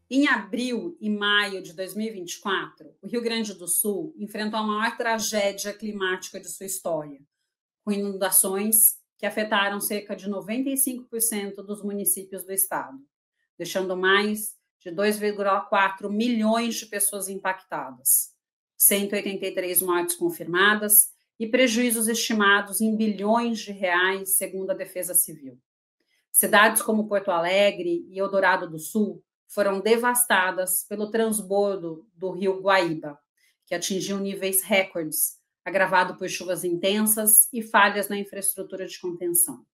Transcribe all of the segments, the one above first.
Em abril e maio de 2024, o Rio Grande do Sul enfrentou a maior tragédia climática de sua história, com inundações que afetaram cerca de 95% dos municípios do estado, deixando mais de 2,4 milhões de pessoas impactadas, 183 mortes confirmadas e prejuízos estimados em bilhões de reais, segundo a Defesa Civil. Cidades como Porto Alegre e Eldorado do Sul foram devastadas pelo transbordo do rio Guaíba, que atingiu níveis recordes, agravado por chuvas intensas e falhas na infraestrutura de contenção.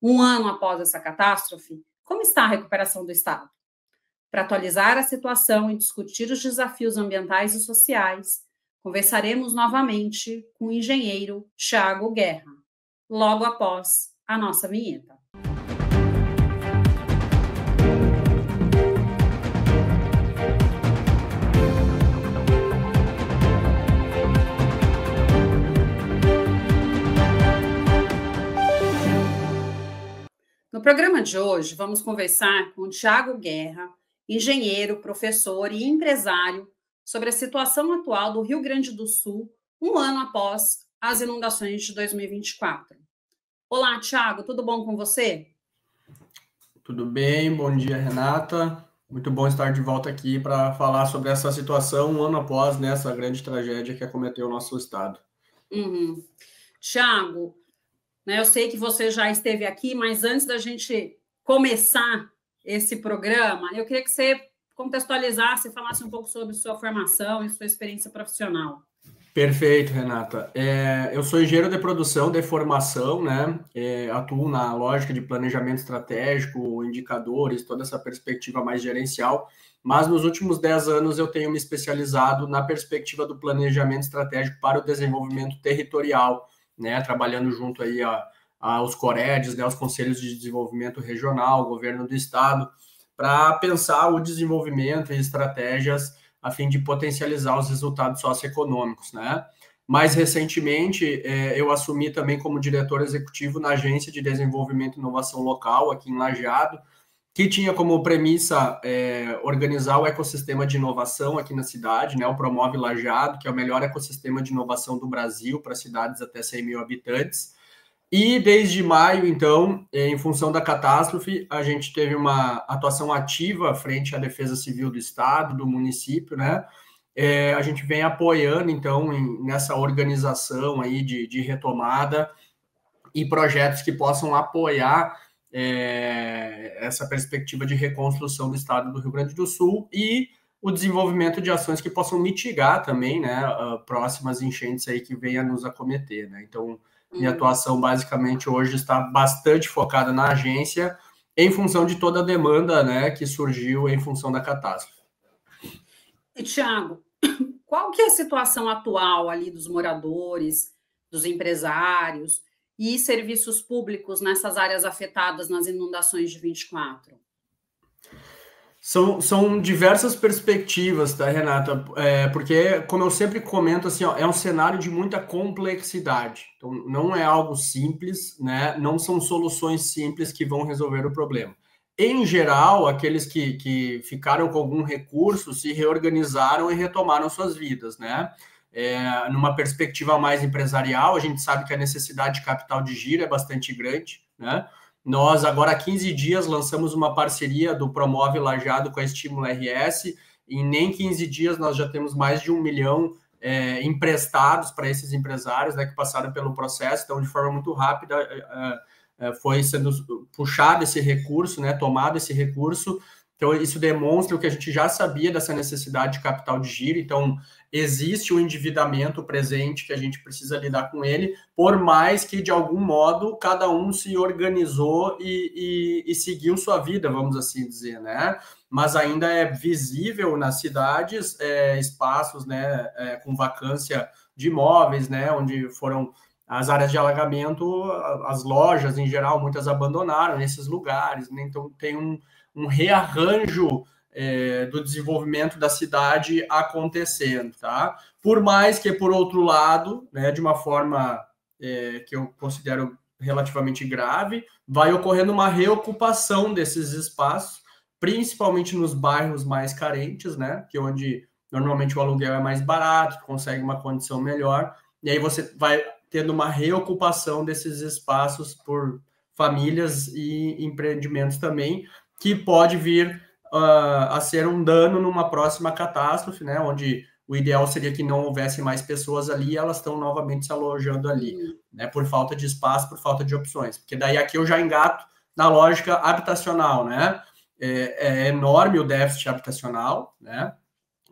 Um ano após essa catástrofe, como está a recuperação do estado? Para atualizar a situação e discutir os desafios ambientais e sociais, conversaremos novamente com o engenheiro Thiago Guerra, logo após a nossa vinheta. No programa de hoje, vamos conversar com o Thiago Guerra, engenheiro, professor e empresário, sobre a situação atual do Rio Grande do Sul, um ano após as inundações de 2024. Olá, Thiago, tudo bom com você? Tudo bem, bom dia, Renata. Muito bom estar de volta aqui para falar sobre essa situação um ano após essa grande tragédia que acometeu o nosso estado. Thiago, eu sei que você já esteve aqui, mas antes da gente começar esse programa, eu queria que você contextualizasse, falasse um pouco sobre sua formação e sua experiência profissional. Perfeito, Renata. Eu sou engenheiro de produção de formação, né? Atuo na lógica de planejamento estratégico, indicadores, toda essa perspectiva mais gerencial, mas nos últimos 10 anos eu tenho me especializado na perspectiva do planejamento estratégico para o desenvolvimento territorial, né, trabalhando junto aí aos COREDs, né, os Conselhos de Desenvolvimento Regional, governo do estado, para pensar o desenvolvimento e estratégias a fim de potencializar os resultados socioeconômicos, né? Mais recentemente, eu assumi também como diretor executivo na Agência de Desenvolvimento e Inovação Local, aqui em Lajeado, que tinha como premissa organizar o ecossistema de inovação aqui na cidade, né? O Promove Lajeado, que é o melhor ecossistema de inovação do Brasil para cidades até 100 mil habitantes. E desde maio, então, em função da catástrofe, a gente teve uma atuação ativa frente à Defesa Civil do Estado, do município, né? A gente vem apoiando, então, nessa organização aí de retomada e projetos que possam apoiar essa perspectiva de reconstrução do estado do Rio Grande do Sul e o desenvolvimento de ações que possam mitigar também, né, próximas enchentes aí que venham a nos acometer, né? Então, minha atuação basicamente hoje está bastante focada na agência em função de toda a demanda, né, que surgiu em função da catástrofe. E, Thiago, qual que é a situação atual ali dos moradores, dos empresários e serviços públicos nessas áreas afetadas nas inundações de 24? São diversas perspectivas, tá, Renata? Porque, como eu sempre comento, assim, é um cenário de muita complexidade. Então, não é algo simples, né? Não são soluções simples que vão resolver o problema. Em geral, aqueles que ficaram com algum recurso se reorganizaram e retomaram suas vidas, né? Numa perspectiva mais empresarial, a gente sabe que a necessidade de capital de giro é bastante grande, né? Nós, agora há 15 dias, lançamos uma parceria do Promove Lajeado com a Estímulo RS, e em nem 15 dias nós já temos mais de 1 milhão emprestados para esses empresários, né, que passaram pelo processo. Então, de forma muito rápida, foi sendo puxado esse recurso, né, tomado esse recurso. Então, isso demonstra o que a gente já sabia dessa necessidade de capital de giro. Então, existe um endividamento presente que a gente precisa lidar com ele, por mais que, de algum modo, cada um se organizou e seguiu sua vida, vamos assim dizer, né? Mas ainda é visível nas cidades espaços, né, com vacância de imóveis, né, onde foram as áreas de alagamento, as lojas, em geral, muitas abandonaram nesses lugares, né? Então, tem um rearranjo do desenvolvimento da cidade acontecendo, tá? Por mais que, por outro lado, né, de uma forma que eu considero relativamente grave, vai ocorrendo uma reocupação desses espaços principalmente nos bairros mais carentes, né? Que é onde normalmente o aluguel é mais barato, consegue uma condição melhor, e aí você vai tendo uma reocupação desses espaços por famílias e empreendimentos também, que pode vir a ser um dano numa próxima catástrofe, né? Onde o ideal seria que não houvesse mais pessoas ali e elas estão novamente se alojando ali, né? Por falta de espaço, por falta de opções. Porque daí aqui eu já engato na lógica habitacional, né? É enorme o déficit habitacional, né?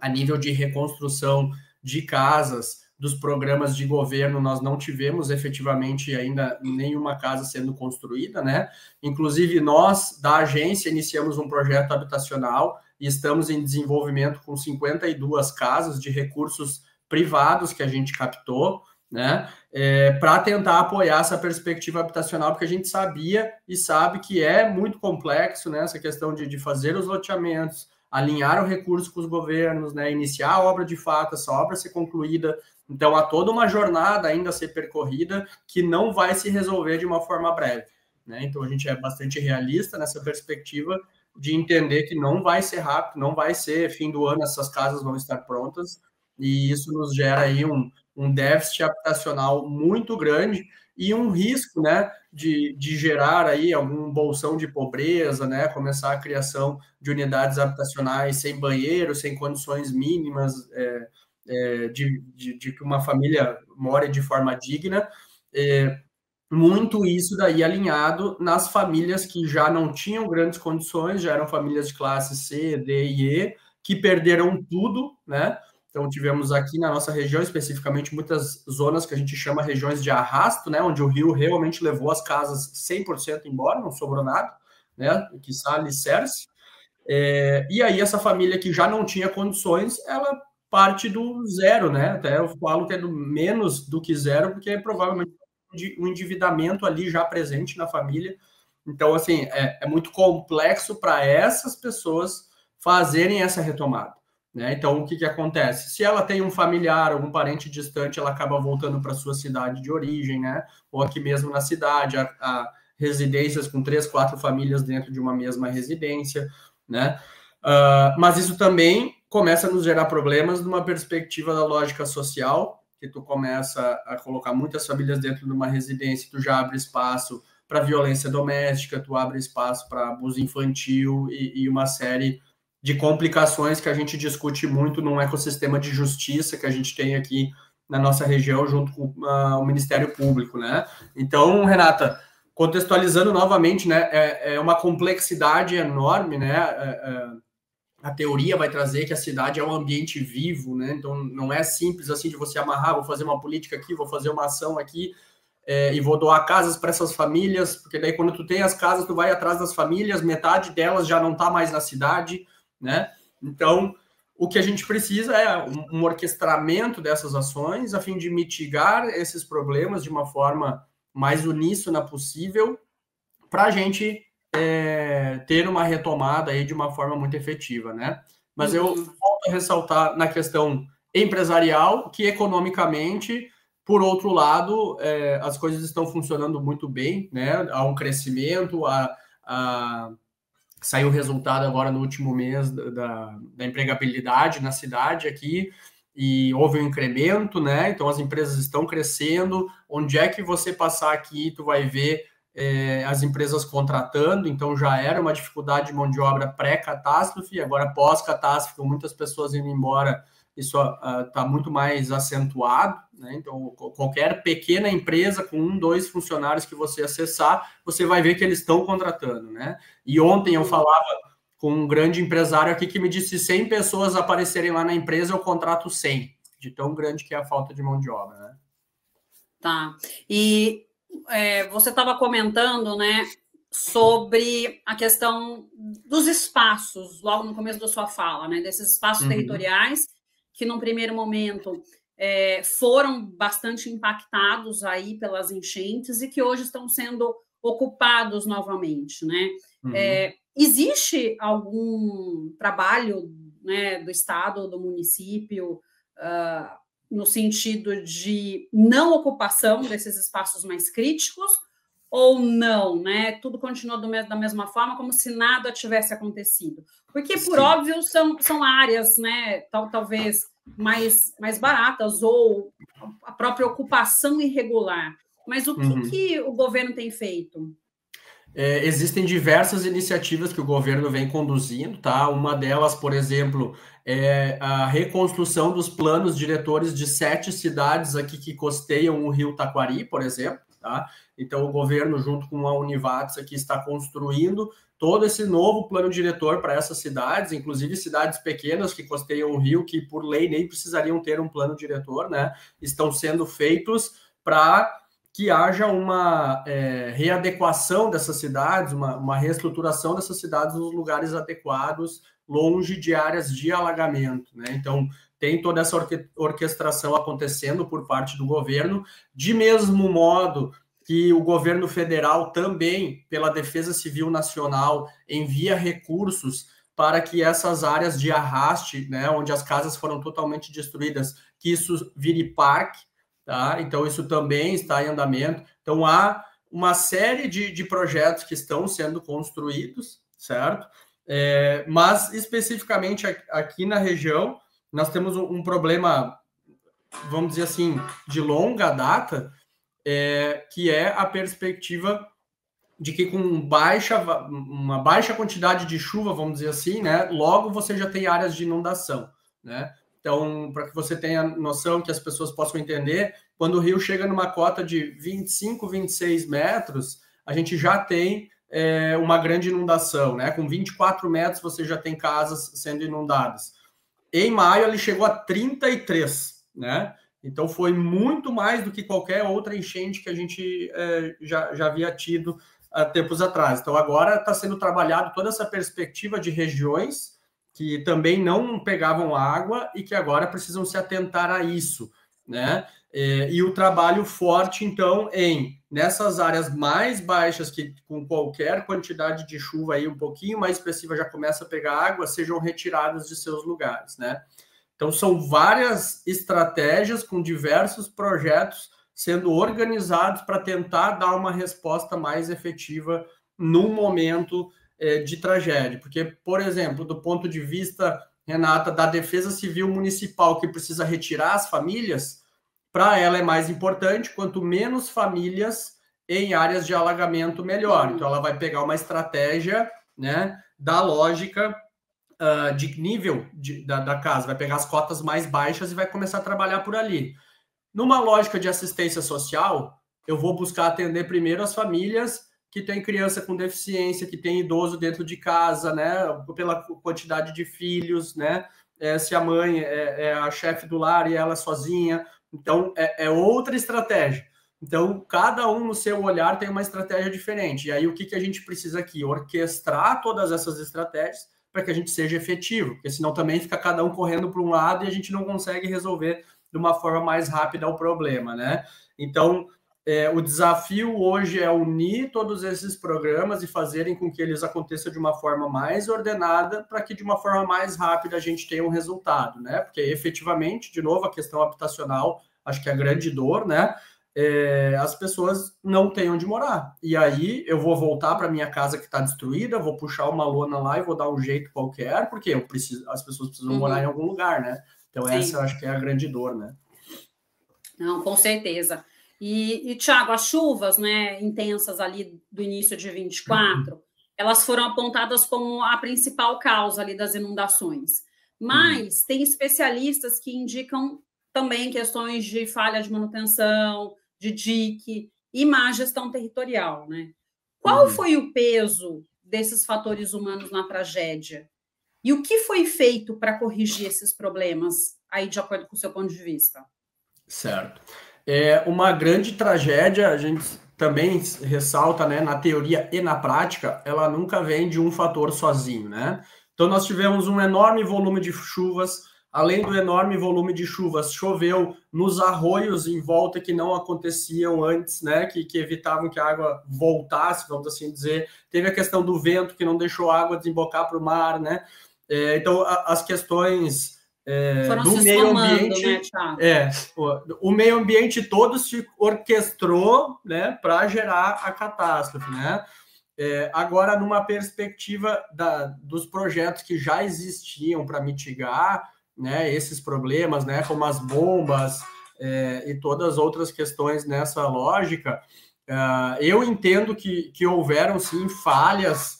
A nível de reconstrução de casas, dos programas de governo, nós não tivemos efetivamente ainda nenhuma casa sendo construída, né? Inclusive, nós, da agência, iniciamos um projeto habitacional e estamos em desenvolvimento com 52 casas de recursos privados que a gente captou, né? Para tentar apoiar essa perspectiva habitacional, porque a gente sabia e sabe que é muito complexo, né? Essa questão de fazer os loteamentos, alinhar o recurso com os governos, né? Iniciar a obra de fato, essa obra ser concluída. Então, há toda uma jornada ainda a ser percorrida que não vai se resolver de uma forma breve, né? Então, a gente é bastante realista nessa perspectiva de entender que não vai ser rápido, não vai ser fim do ano, essas casas vão estar prontas, e isso nos gera aí um déficit habitacional muito grande e um risco, né, de gerar aí algum bolsão de pobreza, né, começar a criação de unidades habitacionais sem banheiro, sem condições mínimas de que uma família more de forma digna, muito isso daí alinhado nas famílias que já não tinham grandes condições, já eram famílias de classe C, D e E, que perderam tudo, né? Então, tivemos aqui na nossa região, especificamente, muitas zonas que a gente chama regiões de arrasto, né? Onde o rio realmente levou as casas 100% embora, não sobrou nada, né? Quiçá alicerce. E aí, essa família que já não tinha condições, ela parte do zero, né? Até eu falo que é do menos do que zero, porque provavelmente um endividamento ali já presente na família. Então, assim, é muito complexo para essas pessoas fazerem essa retomada, né? Então, o que acontece? Se ela tem um familiar, algum parente distante, ela acaba voltando para sua cidade de origem, né? Ou aqui mesmo na cidade, a residências com 3, 4 famílias dentro de uma mesma residência, né? Mas isso também começa a nos gerar problemas numa perspectiva da lógica social, que tu começa a colocar muitas famílias dentro de uma residência, tu já abre espaço para violência doméstica, tu abre espaço para abuso infantil e uma série de complicações que a gente discute muito num ecossistema de justiça que a gente tem aqui na nossa região, junto com o Ministério Público, né? Então, Renata, contextualizando novamente, né, é uma complexidade enorme, né? A teoria vai trazer que a cidade é um ambiente vivo, né? Então não é simples assim de você amarrar, vou fazer uma política aqui, vou fazer uma ação aqui e vou doar casas para essas famílias, porque daí quando tu tem as casas, tu vai atrás das famílias, metade delas já não está mais na cidade, né? Então o que a gente precisa é um orquestramento dessas ações a fim de mitigar esses problemas de uma forma mais uníssona possível para a gente ter uma retomada aí de uma forma muito efetiva, né? Mas eu volto a ressaltar na questão empresarial que economicamente, por outro lado, as coisas estão funcionando muito bem, né? Há um crescimento, saiu o resultado agora no último mês da empregabilidade na cidade aqui, e houve um incremento, né? Então as empresas estão crescendo. Onde é que você passar aqui, tu vai ver as empresas contratando, então já era uma dificuldade de mão de obra pré-catástrofe, agora pós-catástrofe, com muitas pessoas indo embora, isso está muito mais acentuado, né? Então, qualquer pequena empresa com 1, 2 funcionários que você acessar, você vai ver que eles estão contratando, né? E ontem eu falava com um grande empresário aqui que me disse: 100 pessoas aparecerem lá na empresa, eu contrato 100, de tão grande que é a falta de mão de obra, né? Tá. E você estava comentando, né, sobre a questão dos espaços, logo no começo da sua fala, né, desses espaços territoriais que, num primeiro momento, foram bastante impactados aí pelas enchentes e que hoje estão sendo ocupados novamente, né? Existe algum trabalho, né, do Estado, do município, no sentido de não ocupação desses espaços mais críticos, ou não, né? Tudo continua da mesma forma, como se nada tivesse acontecido. Porque, por óbvio, são áreas, né, talvez mais baratas, ou a própria ocupação irregular. Mas o que o governo tem feito? Existem diversas iniciativas que o governo vem conduzindo, tá? Uma delas, por exemplo, é a reconstrução dos planos diretores de 7 cidades aqui que costeiam o Rio Taquari, por exemplo, tá? Então, o governo, junto com a Univates, aqui está construindo todo esse novo plano diretor para essas cidades, inclusive cidades pequenas que costeiam o rio, que por lei nem precisariam ter um plano diretor, né? Estão sendo feitos para que haja uma readequação dessas cidades, uma reestruturação dessas cidades nos lugares adequados, longe de áreas de alagamento, né? Então, tem toda essa orquestração acontecendo por parte do governo, de mesmo modo que o governo federal também, pela Defesa Civil Nacional, envia recursos para que essas áreas de arraste, né, onde as casas foram totalmente destruídas, que isso vire parque, tá? Então, isso também está em andamento. Então, há uma série de projetos que estão sendo construídos, certo? Mas, especificamente aqui na região, nós temos um problema, vamos dizer assim, de longa data, que é a perspectiva de que com uma baixa quantidade de chuva, vamos dizer assim, né, logo você já tem áreas de inundação, né? Então, para que você tenha noção, que as pessoas possam entender, quando o rio chega numa cota de 25, 26 metros, a gente já tem uma grande inundação, né? Com 24 metros você já tem casas sendo inundadas. Em maio ele chegou a 33, né? Então foi muito mais do que qualquer outra enchente que a gente já havia tido há tempos atrás. Então agora está sendo trabalhado toda essa perspectiva de regiões que também não pegavam água e que agora precisam se atentar a isso, né? E o trabalho forte, então, nessas áreas mais baixas, que com qualquer quantidade de chuva aí um pouquinho mais expressiva já começa a pegar água, sejam retiradas de seus lugares, né? Então, são várias estratégias com diversos projetos sendo organizados para tentar dar uma resposta mais efetiva num momento de tragédia. Porque, por exemplo, do ponto de vista, Renata, da Defesa Civil Municipal, que precisa retirar as famílias, para ela é mais importante, quanto menos famílias em áreas de alagamento, melhor. Então, ela vai pegar uma estratégia, né, da lógica de nível da casa, vai pegar as cotas mais baixas e vai começar a trabalhar por ali. Numa lógica de assistência social, eu vou buscar atender primeiro as famílias que têm criança com deficiência, que tem idoso dentro de casa, né, pela quantidade de filhos, né, se a mãe é a chefe do lar e ela sozinha. Então, é outra estratégia. Então, cada um no seu olhar tem uma estratégia diferente. E aí, o que a gente precisa aqui? Orquestrar todas essas estratégias para que a gente seja efetivo, porque senão também fica cada um correndo para um lado e a gente não consegue resolver de uma forma mais rápida o problema, né? Então, o desafio hoje é unir todos esses programas e fazerem com que eles aconteçam de uma forma mais ordenada para que de uma forma mais rápida a gente tenha um resultado, né? Porque efetivamente, de novo, a questão habitacional, acho que é a grande dor, né? As pessoas não têm onde morar. E aí eu vou voltar para minha casa que está destruída, vou puxar uma lona lá e vou dar um jeito qualquer, porque as pessoas precisam morar em algum lugar, né? Então, sim, essa eu acho que é a grande dor, né? Não, com certeza. E Thiago, as chuvas, né, intensas ali do início de 24, elas foram apontadas como a principal causa ali das inundações. Mas tem especialistas que indicam também questões de falha de manutenção, de dique e má gestão territorial, né? Qual foi o peso desses fatores humanos na tragédia? E o que foi feito para corrigir esses problemas, aí de acordo com o seu ponto de vista? Certo. Uma grande tragédia, a gente também ressalta, né, na teoria e na prática, ela nunca vem de um fator sozinho, né? Então, nós tivemos um enorme volume de chuvas. Além do enorme volume de chuvas, choveu nos arroios em volta que não aconteciam antes, né? Que evitavam que a água voltasse, vamos assim dizer. Teve a questão do vento, que não deixou a água desembocar para o mar, né? Então, as questões Foram do se meio somando, ambiente, né, Thiago? o meio ambiente todo se orquestrou, né, para gerar a catástrofe, né? Agora, numa perspectiva dos projetos que já existiam para mitigar, né, esses problemas, né, como as bombas e todas as outras questões nessa lógica, eu entendo que houveram, sim, falhas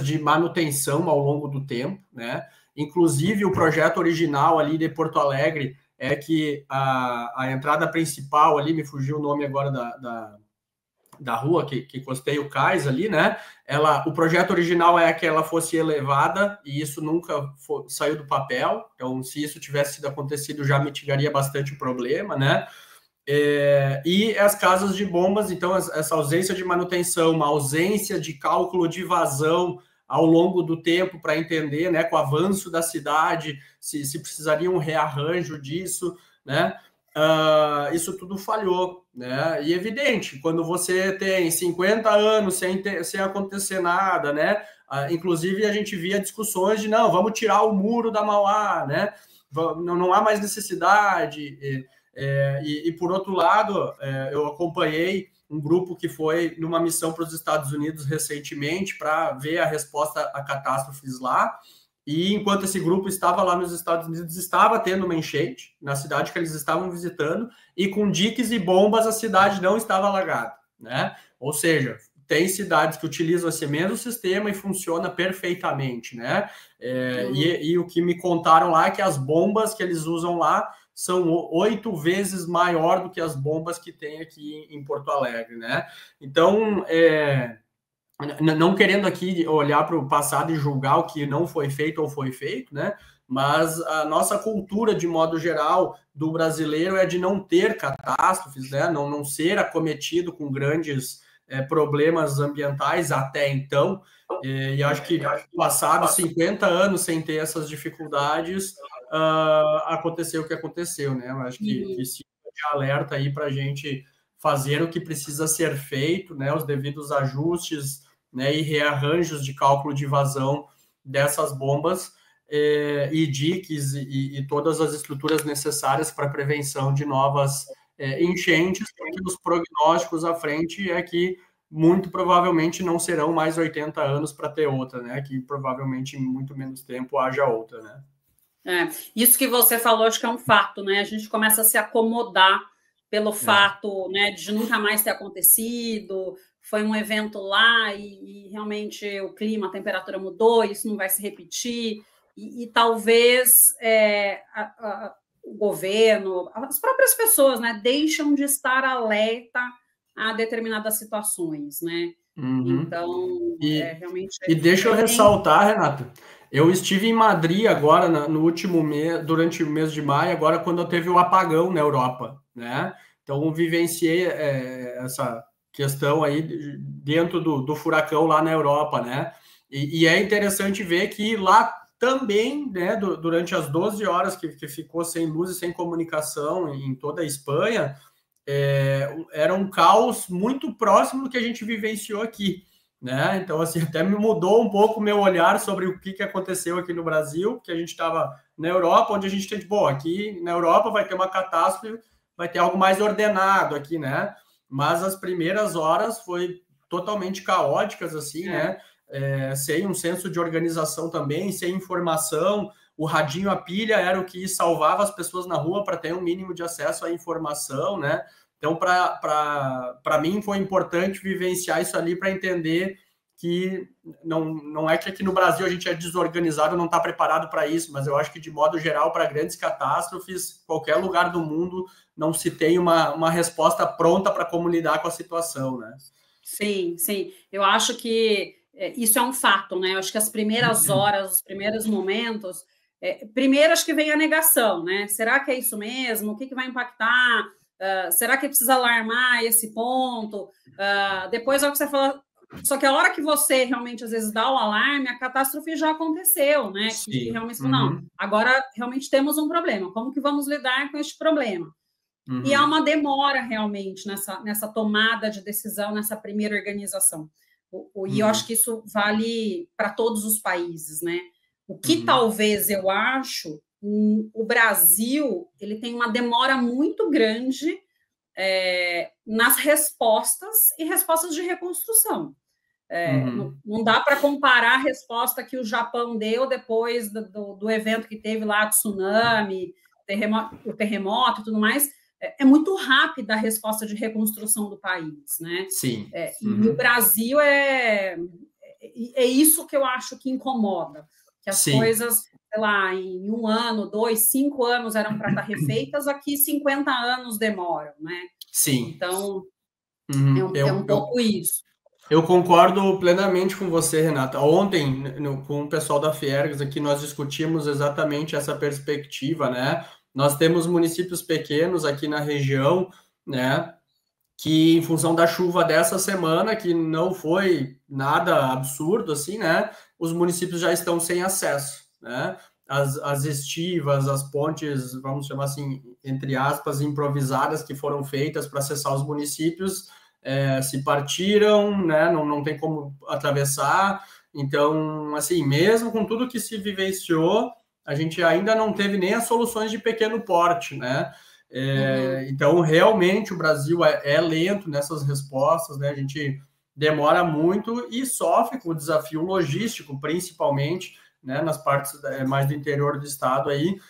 de manutenção ao longo do tempo, né? Inclusive, o projeto original ali de Porto Alegre é que a entrada principal ali, me fugiu o nome agora da rua que costeia o cais ali, né? O projeto original é que ela fosse elevada e isso nunca saiu do papel. Então, se isso tivesse sido acontecido, já mitigaria bastante o problema, né? E as casas de bombas, então, essa ausência de manutenção, uma ausência de cálculo de vazão ao longo do tempo para entender, né, com o avanço da cidade, se precisaria um rearranjo disso, né? Isso tudo falhou, né? E evidente, quando você tem 50 anos sem acontecer nada, né? Inclusive, a gente via discussões de, não, vamos tirar o muro da Mauá, né? Não há mais necessidade. E por outro lado, eu acompanhei um grupo que foi numa missão para os Estados Unidos recentemente para ver a resposta a catástrofes lá. E enquanto esse grupo estava lá nos Estados Unidos, estava tendo uma enchente na cidade que eles estavam visitando, e com diques e bombas a cidade não estava alagada, né? Ou seja, tem cidades que utilizam esse mesmo sistema e funciona perfeitamente, né? E o que me contaram lá é que as bombas que eles usam lá são 8 vezes maior do que as bombas que tem aqui em Porto Alegre, né? Então, não querendo aqui olhar para o passado e julgar o que não foi feito ou foi feito, né? Mas a nossa cultura, de modo geral, do brasileiro é de não ter catástrofes, né? Não ser acometido com grandes problemas ambientais até então. E acho que passados 50 anos sem ter essas dificuldades, aconteceu o que aconteceu, né? Eu acho que sim, de alerta aí para a gente fazer o que precisa ser feito, né? Os devidos ajustes, né, e rearranjos de cálculo de vazão dessas bombas e diques e todas as estruturas necessárias para a prevenção de novas enchentes, porque os prognósticos à frente é que muito provavelmente não serão mais 80 anos para ter outra, né? Que provavelmente em muito menos tempo haja outra, né? Isso que você falou, acho que é um fato, né? A gente começa a se acomodar pelo fato, né, de nunca mais ter acontecido, foi um evento lá e realmente o clima, a temperatura mudou, isso não vai se repetir, e talvez o governo, as próprias pessoas, né, deixam de estar alerta a determinadas situações, né? Então, realmente... E deixa eu ressaltar, Renata, eu estive em Madrid agora, no último mês, durante o mês de maio, agora quando teve o apagão na Europa, né? Então, eu vivenciei essa questão aí dentro do furacão lá na Europa, né? E é interessante ver que lá também, né, durante as 12 horas que ficou sem luz e sem comunicação em toda a Espanha, era um caos muito próximo do que a gente vivenciou aqui, né? Então, assim, até me mudou um pouco o meu olhar sobre o que aconteceu aqui no Brasil, que a gente estava na Europa, onde a gente tem, bom, aqui na Europa vai ter uma catástrofe, vai ter algo mais ordenado aqui, né? Mas as primeiras horas foi totalmente caóticas, assim, né? Sem um senso de organização também, sem informação. O radinho, a pilha era o que salvava as pessoas na rua para ter um mínimo de acesso à informação, né? Então, para mim, foi importante vivenciar isso ali para entender que não é que aqui no Brasil a gente é desorganizado, não está preparado para isso, mas eu acho que, de modo geral, para grandes catástrofes, qualquer lugar do mundo não se tem uma resposta pronta para como lidar com a situação, né? Sim, sim. Eu acho que isso é um fato, né? Eu acho que as primeiras horas, os primeiros momentos, primeiro acho que vem a negação, né? Será que é isso mesmo? O que vai impactar? Será que precisa alarmar esse ponto? Depois é o que você fala. Só que a hora que você realmente, às vezes, dá o alarme, a catástrofe já aconteceu, né? Que realmente, não, agora realmente temos um problema. Como que vamos lidar com este problema? E há uma demora realmente nessa tomada de decisão, nessa primeira organização. E eu acho que isso vale para todos os países, né? O que talvez eu acho, o Brasil ele tem uma demora muito grande nas respostas e respostas de reconstrução. Não dá para comparar a resposta que o Japão deu depois do evento que teve lá, tsunami, o terremoto e tudo mais. É muito rápida a resposta de reconstrução do país, né? Sim. E o Brasil é isso que eu acho que incomoda, que as coisas, sei lá, em 1 ano, 2, 5 anos eram para estar refeitas, aqui 50 anos demoram, né? Sim. Então, é um pouco isso. Eu concordo plenamente com você, Renata. Ontem, com o pessoal da Fiergs aqui, nós discutimos exatamente essa perspectiva, né? Nós temos municípios pequenos aqui na região, né? Que, em função da chuva dessa semana, que não foi nada absurdo, assim, né? Os municípios já estão sem acesso, né? As estivas, as pontes, vamos chamar assim, entre aspas, improvisadas que foram feitas para acessar os municípios, se partiram, né? Não tem como atravessar. Então, assim, mesmo com tudo que se vivenciou, a gente ainda não teve nem as soluções de pequeno porte, né? Então, realmente, o Brasil é lento nessas respostas, né? A gente demora muito e sofre com o desafio logístico, principalmente, né? Nas partes mais do interior do estado aí,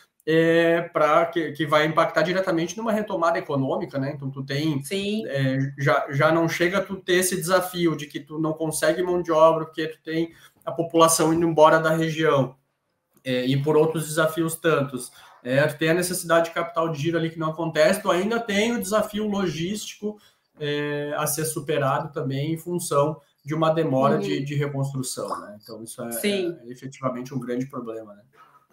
que vai impactar diretamente numa retomada econômica, né? Então, tu tem... já não chega a tu ter esse desafio de que tu não consegue mão de obra, porque tu tem a população indo embora da região, e por outros desafios tantos. Tu tem a necessidade de capital de giro ali que não acontece, tu ainda tem o desafio logístico a ser superado também em função de uma demora de reconstrução, né? Então, isso é efetivamente um grande problema, né?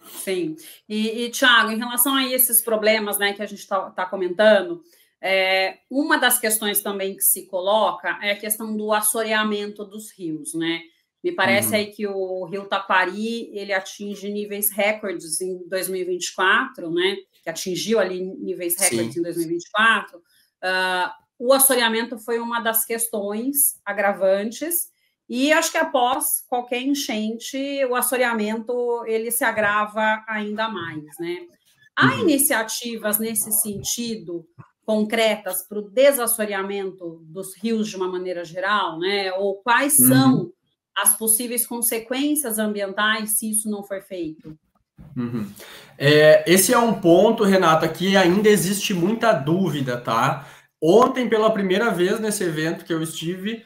Sim. E Thiago, em relação a esses problemas, né, que a gente está comentando, uma das questões também que se coloca é a questão do assoreamento dos rios, né? Me parece aí que o Rio Taquari, ele atinge níveis recordes em 2024, né? Que atingiu ali níveis recordes em 2024. O assoreamento foi uma das questões agravantes e acho que após qualquer enchente, o assoreamento, ele se agrava ainda mais, né? Há iniciativas nesse sentido concretas para o desassoreamento dos rios de uma maneira geral, né? Ou quais são as possíveis consequências ambientais se isso não for feito? Esse é um ponto, Renata, que ainda existe muita dúvida, tá? Ontem, pela primeira vez nesse evento que eu estive,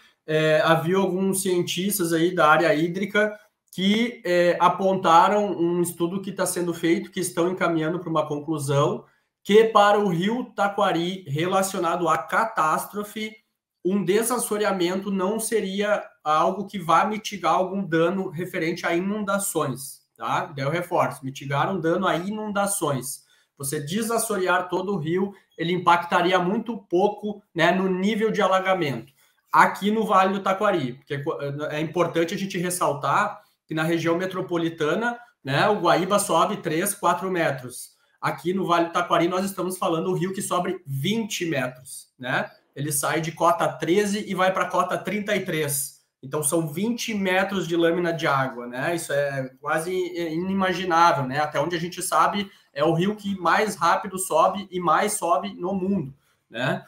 havia alguns cientistas aí da área hídrica que apontaram um estudo que está sendo feito, que estão encaminhando para uma conclusão, que para o Rio Taquari, relacionado à catástrofe, um desassoreamento não seria algo que vá mitigar algum dano referente a inundações, tá? Daí eu reforço, mitigar um dano a inundações. Você desassorear todo o rio, ele impactaria muito pouco, né, no nível de alagamento. Aqui no Vale do Taquari, porque é importante a gente ressaltar que na região metropolitana, né, o Guaíba sobe 3, 4 metros. Aqui no Vale do Taquari nós estamos falando do rio que sobe 20 metros, né? Ele sai de cota 13 e vai para cota 33. Então, são 20 metros de lâmina de água, né? Isso é quase inimaginável, né? Até onde a gente sabe, é o rio que mais rápido sobe e mais sobe no mundo, né?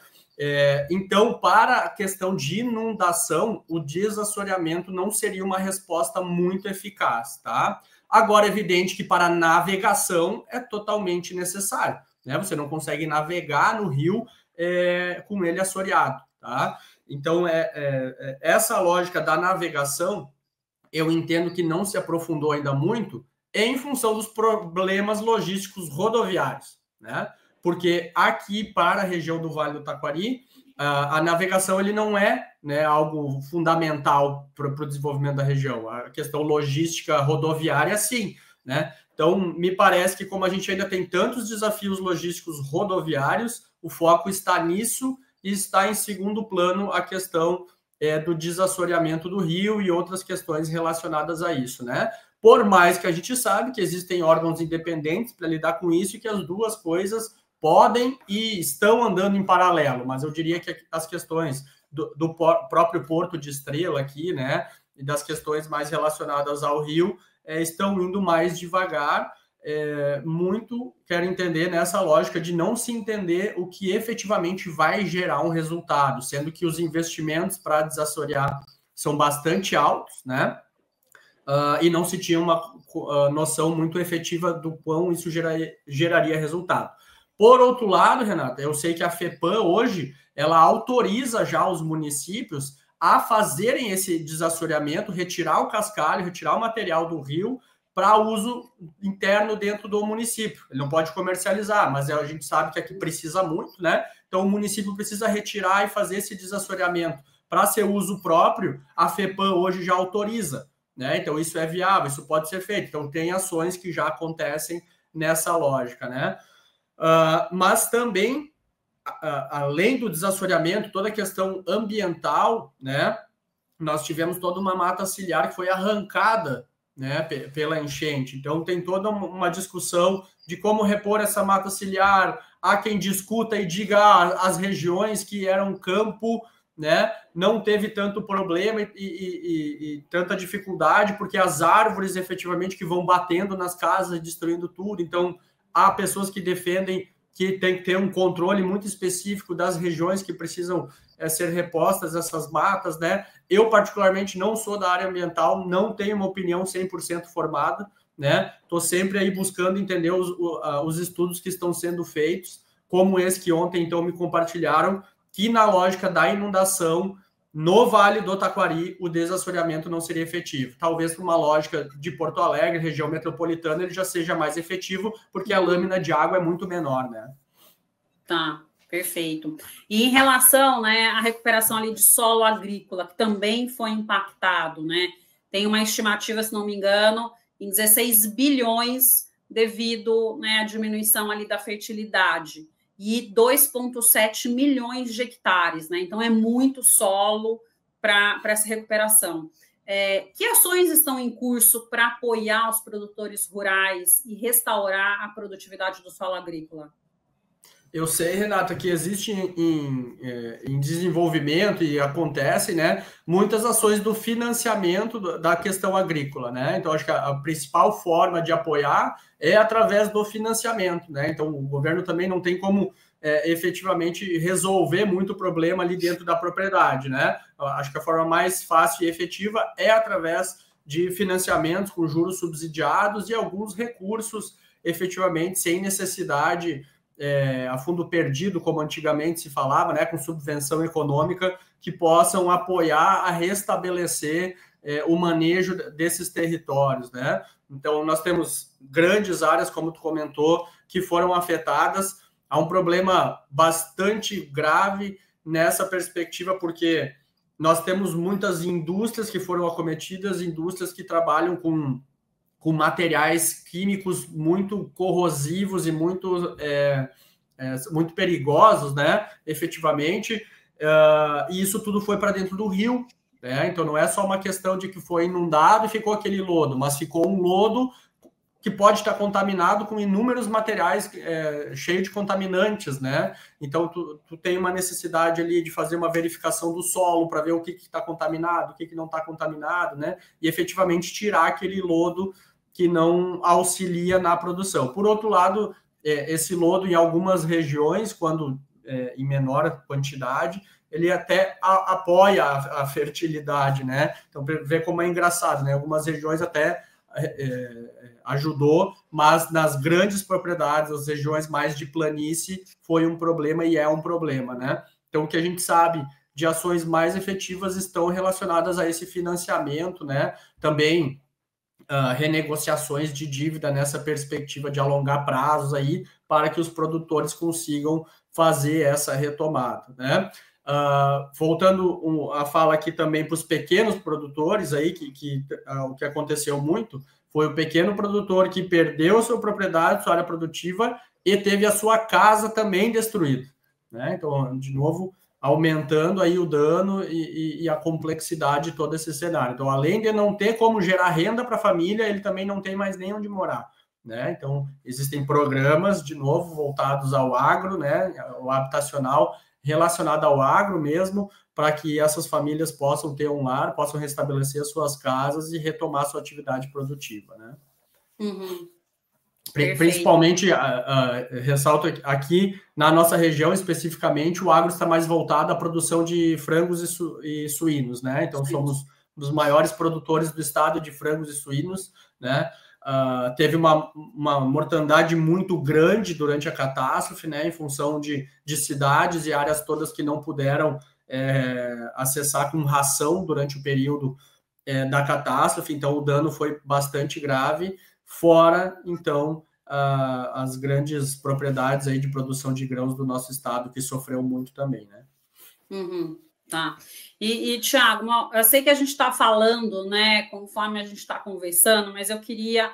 Então, para a questão de inundação, o desassoreamento não seria uma resposta muito eficaz, tá? Agora, é evidente que para navegação é totalmente necessário, né? Você não consegue navegar no rio com ele assoreado, tá? Então, essa lógica da navegação, eu entendo que não se aprofundou ainda muito em função dos problemas logísticos rodoviários, né? Porque aqui, para a região do Vale do Taquari, a navegação ele não é, né, algo fundamental para o desenvolvimento da região. A questão logística rodoviária, sim, né? Então, me parece que como a gente ainda tem tantos desafios logísticos rodoviários, o foco está nisso e está em segundo plano a questão do desassoreamento do rio e outras questões relacionadas a isso, né? Por mais que a gente sabe que existem órgãos independentes para lidar com isso e que as duas coisas podem e estão andando em paralelo, mas eu diria que as questões do próprio Porto de Estrela aqui, né, e das questões mais relacionadas ao rio, estão indo mais devagar. Muito quero entender nessa lógica de não se entender o que efetivamente vai gerar um resultado, sendo que os investimentos para desassorear são bastante altos, né? E não se tinha uma noção muito efetiva do quão isso geraria resultado. Por outro lado, Renata, eu sei que a FEPAM hoje, ela autoriza já os municípios a fazerem esse desassoreamento, retirar o cascalho, retirar o material do rio para uso interno dentro do município. Ele não pode comercializar, mas a gente sabe que aqui precisa muito, né? Então o município precisa retirar e fazer esse desassoreamento para ser uso próprio. A FEPAM hoje já autoriza, né? Então isso é viável, isso pode ser feito. Então tem ações que já acontecem nessa lógica, né? Mas também, além do desassoreamento, toda a questão ambiental, né? Nós tivemos toda uma mata ciliar que foi arrancada, né, pela enchente. Então tem toda uma discussão de como repor essa mata ciliar. Há quem discuta e diga as regiões que eram campo, né, não teve tanto problema e tanta dificuldade, porque as árvores efetivamente que vão batendo nas casas, destruindo tudo. Então há pessoas que defendem que tem que ter um controle muito específico das regiões que precisam ser repostas essas matas, né? Eu, particularmente, não sou da área ambiental, não tenho uma opinião 100% formada, né? Estou sempre aí buscando entender os estudos que estão sendo feitos, como esse que ontem, então, me compartilharam, que na lógica da inundação, no Vale do Taquari, o desassoreamento não seria efetivo. Talvez por uma lógica de Porto Alegre, região metropolitana, ele já seja mais efetivo, porque a lâmina de água é muito menor, né? Tá, perfeito. E em relação, né, à recuperação ali de solo agrícola, que também foi impactado, né? Tem uma estimativa, se não me engano, em 16 bilhões devido, né, à diminuição ali da fertilidade. E 2,7 milhões de hectares, né? Então é muito solo para essa recuperação. Que ações estão em curso para apoiar os produtores rurais e restaurar a produtividade do solo agrícola? Eu sei, Renata, que existe em desenvolvimento e acontece, né, muitas ações do financiamento da questão agrícola, né? Então, acho que a principal forma de apoiar é através do financiamento, né? Então, o governo também não tem como efetivamente resolver muito problema ali dentro da propriedade, né? Acho que a forma mais fácil e efetiva é através de financiamentos com juros subsidiados e alguns recursos efetivamente sem necessidade a fundo perdido, como antigamente se falava, né, com subvenção econômica, que possam apoiar a restabelecer o manejo desses territórios, né? Então, nós temos grandes áreas, como tu comentou, que foram afetadas. Há um problema bastante grave nessa perspectiva, porque nós temos muitas indústrias que foram acometidas, indústrias que trabalham com materiais químicos muito corrosivos e muito perigosos, né, efetivamente, e isso tudo foi para dentro do rio, né? Então não é só uma questão de que foi inundado e ficou aquele lodo, mas ficou um lodo que pode estar contaminado com inúmeros materiais cheios de contaminantes, né? Então tu tem uma necessidade ali de fazer uma verificação do solo para ver o que está contaminado, o que não está contaminado, né? E efetivamente tirar aquele lodo que não auxilia na produção. Por outro lado, esse lodo em algumas regiões, quando em menor quantidade, ele até apoia a fertilidade, né? Então, vê como é engraçado, né? Algumas regiões até ajudou, mas nas grandes propriedades, as regiões mais de planície, foi um problema e é um problema, né? Então, o que a gente sabe de ações mais efetivas estão relacionadas a esse financiamento, né? Também renegociações de dívida nessa perspectiva de alongar prazos aí para que os produtores consigam fazer essa retomada, né? Voltando a fala aqui também para os pequenos produtores aí, o que aconteceu muito foi o pequeno produtor que perdeu a sua propriedade, sua área produtiva e teve a sua casa também destruída, né? Então, de novo, aumentando aí o dano e a complexidade de todo esse cenário. Então, além de não ter como gerar renda para a família, ele também não tem mais nem onde morar, né? Então, existem programas, de novo, voltados ao agro, né? O habitacional relacionada ao agro mesmo, para que essas famílias possam ter um lar, possam restabelecer as suas casas e retomar sua atividade produtiva, né? Uhum. Principalmente, ressalto aqui, na nossa região especificamente, o agro está mais voltado à produção de frangos e suínos, né? Então, somos um dos maiores produtores do estado de frangos e suínos, né? Teve uma mortandade muito grande durante a catástrofe, né? Em função de cidades e áreas todas que não puderam acessar com ração durante o período da catástrofe, então o dano foi bastante grave, fora, então, as grandes propriedades aí de produção de grãos do nosso estado, que sofreu muito também, né? Uhum, tá. E Thiago, eu sei que a gente está falando, né, conforme a gente está conversando, mas eu queria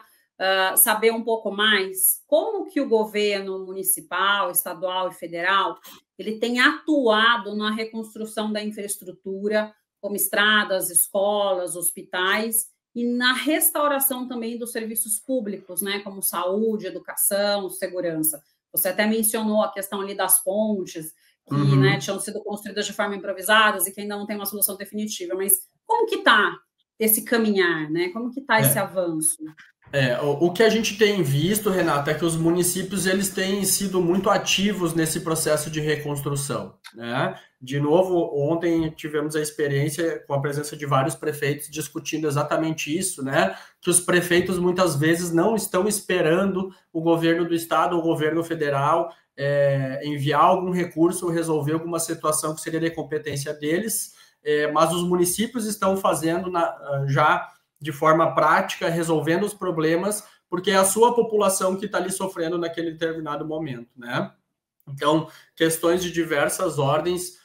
saber um pouco mais como que o governo municipal, estadual e federal, ele tem atuado na reconstrução da infraestrutura, como estradas, escolas, hospitais, e na restauração também dos serviços públicos, né, como saúde, educação, segurança. Você até mencionou a questão ali das pontes, que né, tinham sido construídas de forma improvisada e que ainda não tem uma solução definitiva, mas como que está esse caminhar, né? Como que está esse avanço? O que a gente tem visto, Renata, é que os municípios eles têm sido muito ativos nesse processo de reconstrução, né? De novo, ontem tivemos a experiência com a presença de vários prefeitos discutindo exatamente isso, né? Que os prefeitos muitas vezes não estão esperando o governo do estado ou o governo federal enviar algum recurso ou resolver alguma situação que seria de competência deles, mas os municípios estão fazendo já de forma prática, resolvendo os problemas, porque é a sua população que está ali sofrendo naquele determinado momento, né? Então, questões de diversas ordens,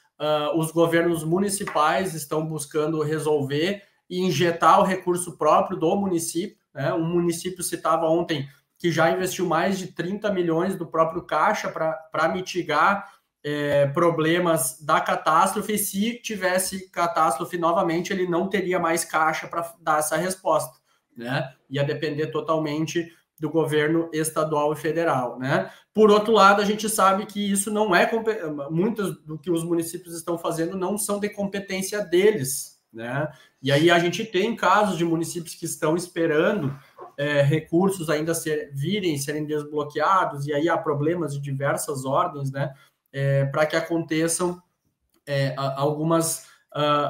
os governos municipais estão buscando resolver e injetar o recurso próprio do município, né? Um município citava ontem que já investiu mais de 30 milhões do próprio caixa para mitigar problemas da catástrofe. Se tivesse catástrofe novamente, ele não teria mais caixa para dar essa resposta, né? Ia depender totalmente do governo estadual e federal, né? Por outro lado, a gente sabe que isso não é muitos do que os municípios estão fazendo não são de competência deles, né? E aí a gente tem casos de municípios que estão esperando recursos ainda serem desbloqueados, e aí há problemas de diversas ordens, né? Para que aconteçam algumas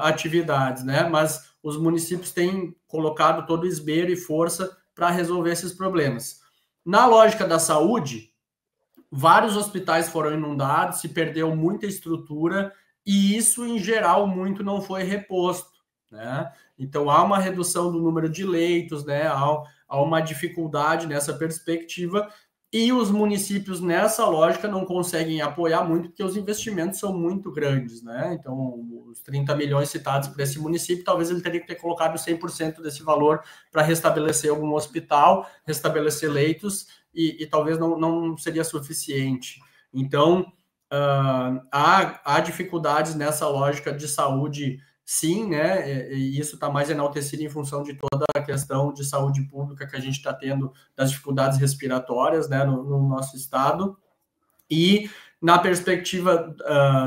atividades, né? Mas os municípios têm colocado todo o esmero e força para resolver esses problemas. Na lógica da saúde, vários hospitais foram inundados, se perdeu muita estrutura e isso, em geral, muito não foi reposto, né? Então, há uma redução do número de leitos, né? Há uma dificuldade nessa perspectiva e os municípios, nessa lógica, não conseguem apoiar muito porque os investimentos são muito grandes, né? Então, os 30 milhões citados para esse município, talvez ele teria que ter colocado 100% desse valor para restabelecer algum hospital, restabelecer leitos, e talvez não seria suficiente. Então, há dificuldades nessa lógica de saúde, sim, né? E isso está mais enaltecido em função de toda a questão de saúde pública que a gente está tendo, das dificuldades respiratórias, né, no nosso estado. E na perspectiva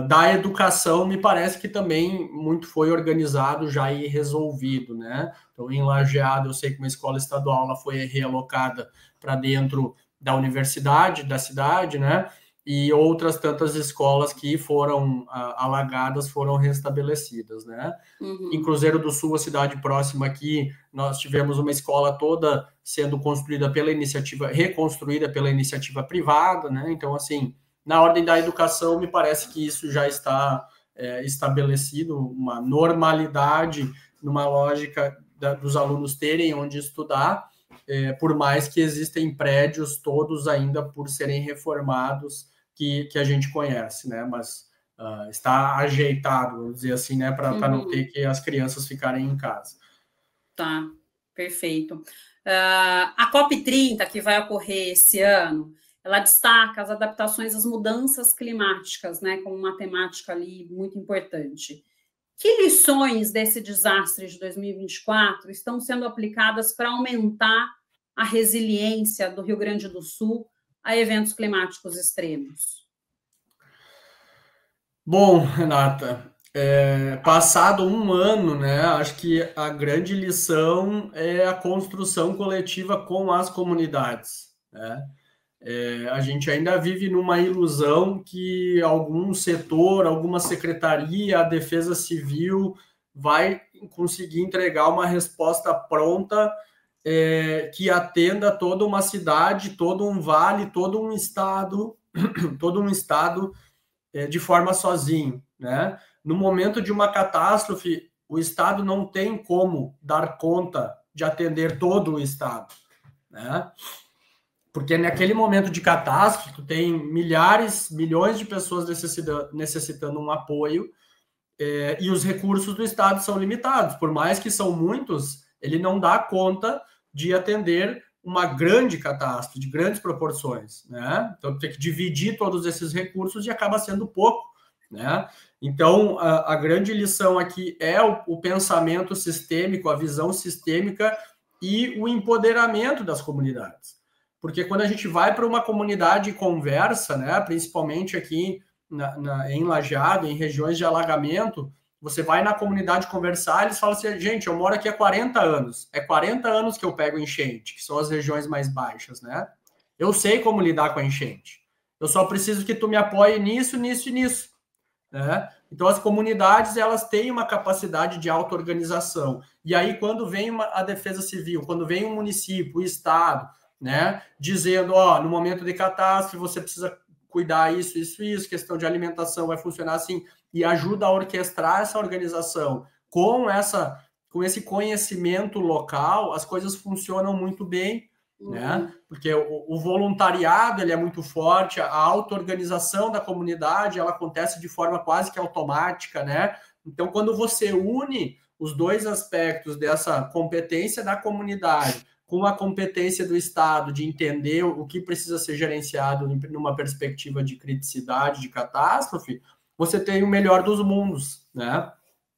da educação, me parece que também muito foi organizado já e resolvido, né? Então, em Lajeado, eu sei que uma escola estadual ela foi realocada para dentro da universidade, da cidade, né? E outras tantas escolas que foram alagadas foram restabelecidas, né? Uhum. Em Cruzeiro do Sul, a cidade próxima aqui, nós tivemos uma escola toda sendo construída reconstruída pela iniciativa privada, né? Então, assim, na ordem da educação, me parece que isso já está estabelecido, uma normalidade numa lógica dos alunos terem onde estudar, por mais que existem prédios todos ainda por serem reformados que a gente conhece, né? Mas está ajeitado, vamos dizer assim, né? Para não ter que as crianças ficarem em casa. Tá, perfeito. A COP30, que vai ocorrer esse ano, ela destaca as adaptações às mudanças climáticas, né, como uma temática ali muito importante. Que lições desse desastre de 2024 estão sendo aplicadas para aumentar a resiliência do Rio Grande do Sul a eventos climáticos extremos? Bom, Renata, passado um ano, né, acho que a grande lição é a construção coletiva com as comunidades, né? A gente ainda vive numa ilusão que algum setor, alguma secretaria, a Defesa Civil vai conseguir entregar uma resposta pronta, que atenda toda uma cidade, todo um vale, todo um estado, todo um estado de forma sozinho, né? No momento de uma catástrofe, o Estado não tem como dar conta de atender todo o Estado, né? Porque naquele momento de catástrofe, tu tem milhares, milhões de pessoas necessitando um apoio, e os recursos do Estado são limitados. Por mais que são muitos, ele não dá conta de atender uma grande catástrofe, de grandes proporções, né? Então, tem que dividir todos esses recursos e acaba sendo pouco, né? Então, a grande lição aqui é o pensamento sistêmico, a visão sistêmica e o empoderamento das comunidades. Porque quando a gente vai para uma comunidade e conversa, né, principalmente aqui em Lajeado, em regiões de alagamento, você vai na comunidade conversar, eles falam assim, gente, eu moro aqui há 40 anos, é 40 anos que eu pego enchente, que são as regiões mais baixas, né? Eu sei como lidar com a enchente. Eu só preciso que tu me apoie nisso, nisso e nisso, né? Então, as comunidades, elas têm uma capacidade de auto-organização. E aí, quando vem a Defesa Civil, quando vem um município, o Estado, né, dizendo, ó, no momento de catástrofe, você precisa cuidar isso, questão de alimentação vai funcionar assim, e ajuda a orquestrar essa organização com esse conhecimento local, as coisas funcionam muito bem, né? Porque o voluntariado ele é muito forte, a auto-organização da comunidade ela acontece de forma quase que automática, né? Então, quando você une os dois aspectos dessa competência da comunidade com a competência do Estado de entender o que precisa ser gerenciado numa perspectiva de criticidade, de catástrofe, você tem o melhor dos mundos, né?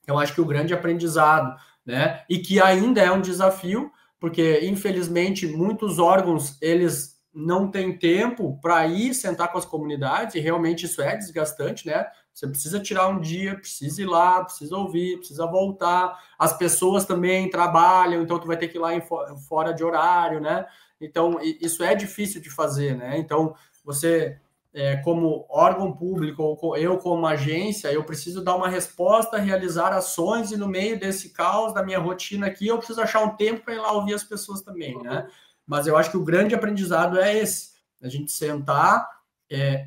Eu acho que o grande aprendizado, né? E que ainda é um desafio, porque infelizmente muitos órgãos eles não têm tempo para ir sentar com as comunidades e realmente isso é desgastante, né? Você precisa tirar um dia, precisa ir lá, precisa ouvir, precisa voltar. As pessoas também trabalham, então tu vai ter que ir lá fora de horário, né? Então isso é difícil de fazer, né? Então você como órgão público, ou eu como agência, eu preciso dar uma resposta, realizar ações, e no meio desse caos da minha rotina aqui, eu preciso achar um tempo para ir lá ouvir as pessoas também, né? Mas eu acho que o grande aprendizado é esse, a gente sentar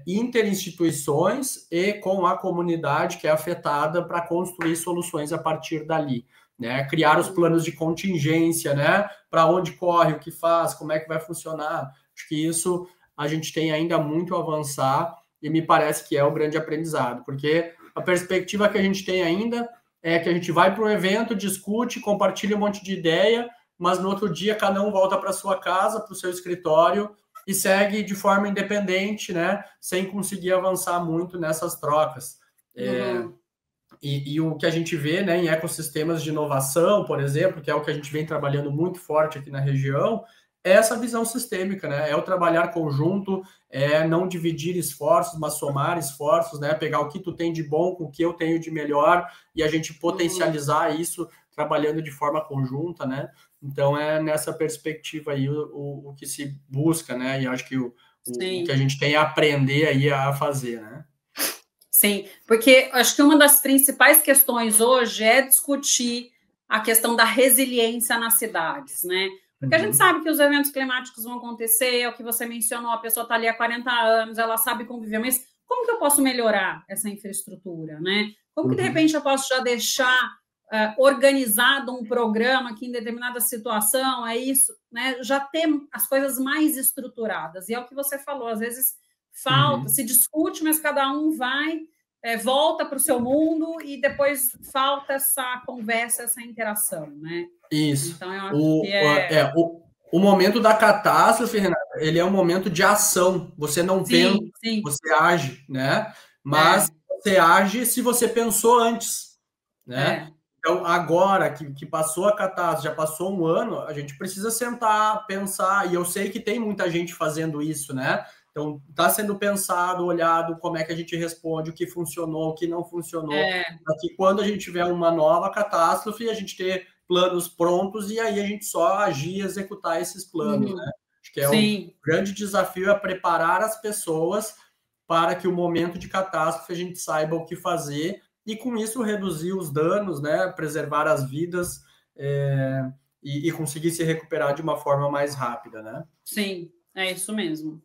interinstituições e com a comunidade que é afetada para construir soluções a partir dali, né? Criar os planos de contingência, né? Para onde corre, o que faz, como é que vai funcionar. Acho que isso a gente tem ainda muito a avançar e me parece que é o grande aprendizado, porque a perspectiva que a gente tem ainda é que a gente vai para um evento, discute, compartilha um monte de ideia, mas no outro dia cada um volta para sua casa, para o seu escritório e segue de forma independente, né, sem conseguir avançar muito nessas trocas. E o que a gente vê, né, em ecossistemas de inovação, por exemplo, que é o que a gente vem trabalhando muito forte aqui na região, é essa visão sistêmica, né? É o trabalhar conjunto, é não dividir esforços, mas somar esforços, né? Pegar o que tu tem de bom com o que eu tenho de melhor e a gente potencializar isso trabalhando de forma conjunta, né? Então é nessa perspectiva aí o que se busca, né? E acho que o que a gente tem a aprender aí a fazer, né? Sim, porque acho que uma das principais questões hoje é discutir a questão da resiliência nas cidades, né? Porque a gente sabe que os eventos climáticos vão acontecer, é o que você mencionou, a pessoa está ali há 40 anos, ela sabe conviver, mas como que eu posso melhorar essa infraestrutura, né? Como que, de repente, eu posso já deixar organizado um programa que, em determinada situação, é isso, né? Já ter as coisas mais estruturadas. E é o que você falou, às vezes falta, se discute, mas cada um vai, volta para o seu mundo e depois falta essa conversa, essa interação, né? Isso. Então, eu acho que o momento da catástrofe, Renata, ele é um momento de ação. Você não pensa, você age, né? Mas você age se você pensou antes, né? Então, agora que passou a catástrofe, já passou um ano, a gente precisa sentar, pensar, e eu sei que tem muita gente fazendo isso, né? Então, está sendo pensado, olhado como é que a gente responde, o que funcionou, o que não funcionou, para que quando a gente tiver uma nova catástrofe, a gente ter planos prontos e aí a gente só agir e executar esses planos, né? Acho que o grande desafio é preparar as pessoas para que o momento de catástrofe a gente saiba o que fazer e com isso reduzir os danos, né? Preservar as vidas e conseguir se recuperar de uma forma mais rápida, né? Sim, é isso mesmo.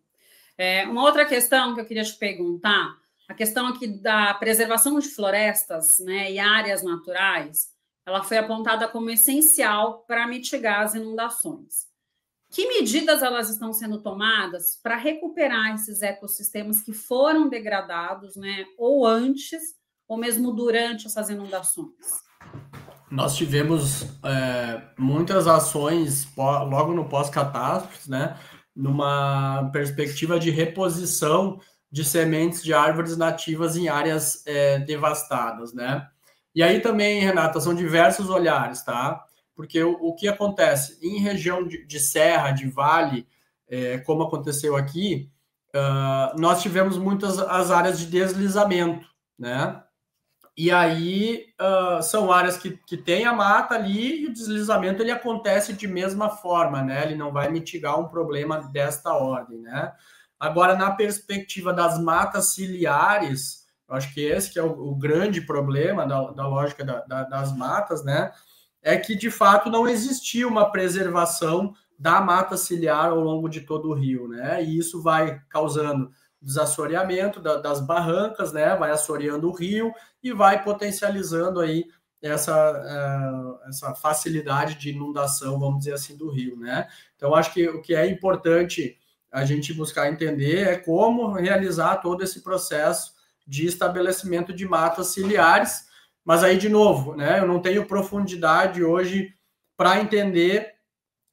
Uma outra questão que eu queria te perguntar, a questão aqui da preservação de florestas, né, e áreas naturais, ela foi apontada como essencial para mitigar as inundações. Que medidas elas estão sendo tomadas para recuperar esses ecossistemas que foram degradados, né, ou antes, ou mesmo durante essas inundações? Nós tivemos muitas ações logo no pós-catástrofe, né, numa perspectiva de reposição de sementes de árvores nativas em áreas devastadas, né? E aí também, Renata, são diversos olhares, tá? Porque o que acontece em região de serra, de vale, como aconteceu aqui, nós tivemos muitas as áreas de deslizamento, né? E aí são áreas que tem a mata ali e o deslizamento ele acontece de mesma forma, né? Ele não vai mitigar um problema desta ordem, né? Agora, na perspectiva das matas ciliares, eu acho que esse que é o grande problema da lógica das matas, né? É que, de fato, não existia uma preservação da mata ciliar ao longo de todo o rio, né? E isso vai causando desassoreamento das barrancas, né? Vai assoreando o rio e vai potencializando aí essa facilidade de inundação, vamos dizer assim, do rio, né? Então, acho que o que é importante a gente buscar entender é como realizar todo esse processo de estabelecimento de matas ciliares, mas aí, de novo, né? Eu não tenho profundidade hoje para entender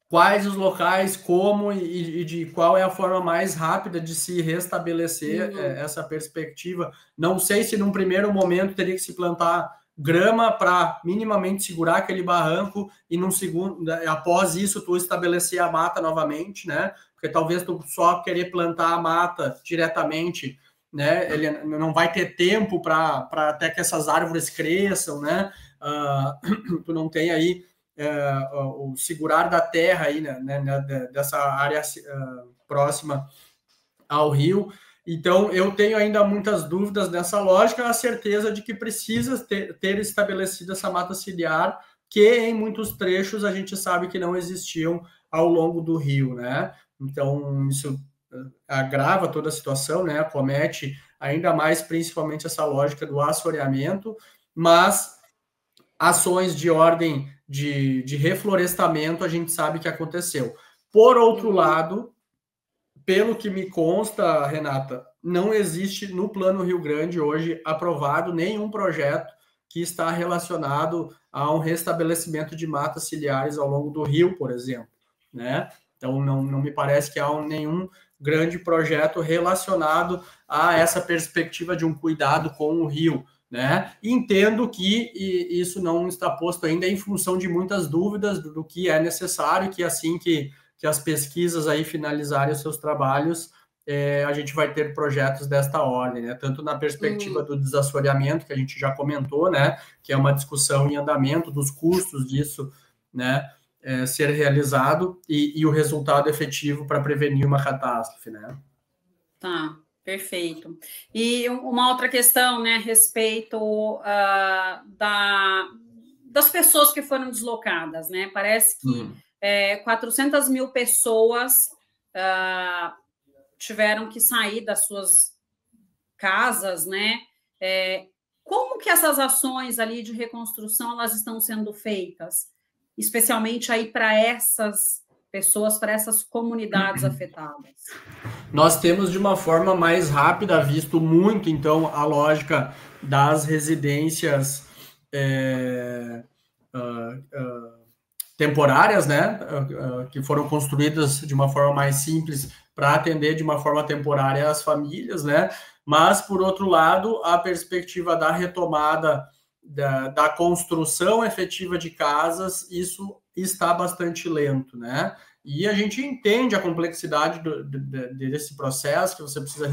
quais os locais, como e de qual é a forma mais rápida de se restabelecer essa perspectiva. Não sei se num primeiro momento teria que se plantar grama para minimamente segurar aquele barranco e num segundo, após isso, tu estabelecer a mata novamente, né? Porque talvez tu só querer plantar a mata diretamente, né? Ele não vai ter tempo para até que essas árvores cresçam, né? Tu não tem aí o segurar da terra aí, né, dessa área próxima ao rio. Então, eu tenho ainda muitas dúvidas nessa lógica, a certeza de que precisa ter estabelecido essa mata ciliar, que em muitos trechos a gente sabe que não existiam ao longo do rio, né? Então, isso agrava toda a situação, né? Acomete ainda mais, principalmente, essa lógica do assoreamento, mas ações de ordem de reflorestamento a gente sabe que aconteceu. Por outro lado, pelo que me consta, Renata, não existe no Plano Rio Grande hoje aprovado nenhum projeto que está relacionado a um restabelecimento de matas ciliares ao longo do rio, por exemplo, né? Então, não me parece que há nenhum grande projeto relacionado a essa perspectiva de um cuidado com o rio, né? Entendo que isso não está posto ainda em função de muitas dúvidas do que é necessário, que assim que as pesquisas aí finalizarem os seus trabalhos, a gente vai ter projetos desta ordem, né? Tanto na perspectiva do desassoreamento, que a gente já comentou, né? Que é uma discussão em andamento dos custos disso, né? Ser realizado e o resultado efetivo para prevenir uma catástrofe, né? Tá, perfeito. E uma outra questão, né, a respeito das pessoas que foram deslocadas, né? Parece que 400 mil pessoas tiveram que sair das suas casas, né? Como que essas ações ali de reconstrução elas estão sendo feitas, especialmente aí para essas pessoas, para essas comunidades afetadas? Nós temos de uma forma mais rápida visto muito, então, a lógica das residências temporárias, né, que foram construídas de uma forma mais simples para atender de uma forma temporária as famílias, né, mas, por outro lado, a perspectiva da retomada da construção efetiva de casas, isso está bastante lento, né, E a gente entende a complexidade desse processo, que você precisa...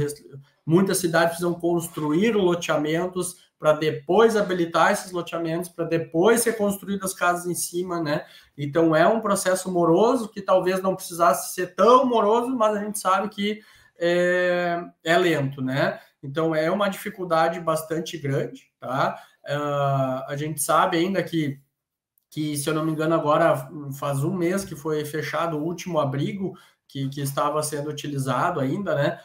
Muitas cidades precisam construir loteamentos para depois habilitar esses loteamentos, para depois ser construídas casas em cima, né? Então, é um processo moroso, que talvez não precisasse ser tão moroso, mas a gente sabe que é lento, né? Então, é uma dificuldade bastante grande, tá? A gente sabe ainda que, se eu não me engano, agora faz um mês que foi fechado o último abrigo que estava sendo utilizado ainda, né,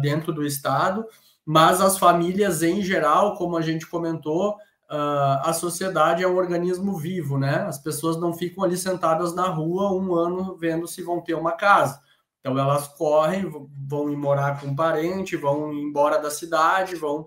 dentro do estado, mas as famílias em geral, como a gente comentou, a sociedade é um organismo vivo, né? As pessoas não ficam ali sentadas na rua um ano vendo se vão ter uma casa. Então elas correm, vão ir morar com um parente, vão embora da cidade, vão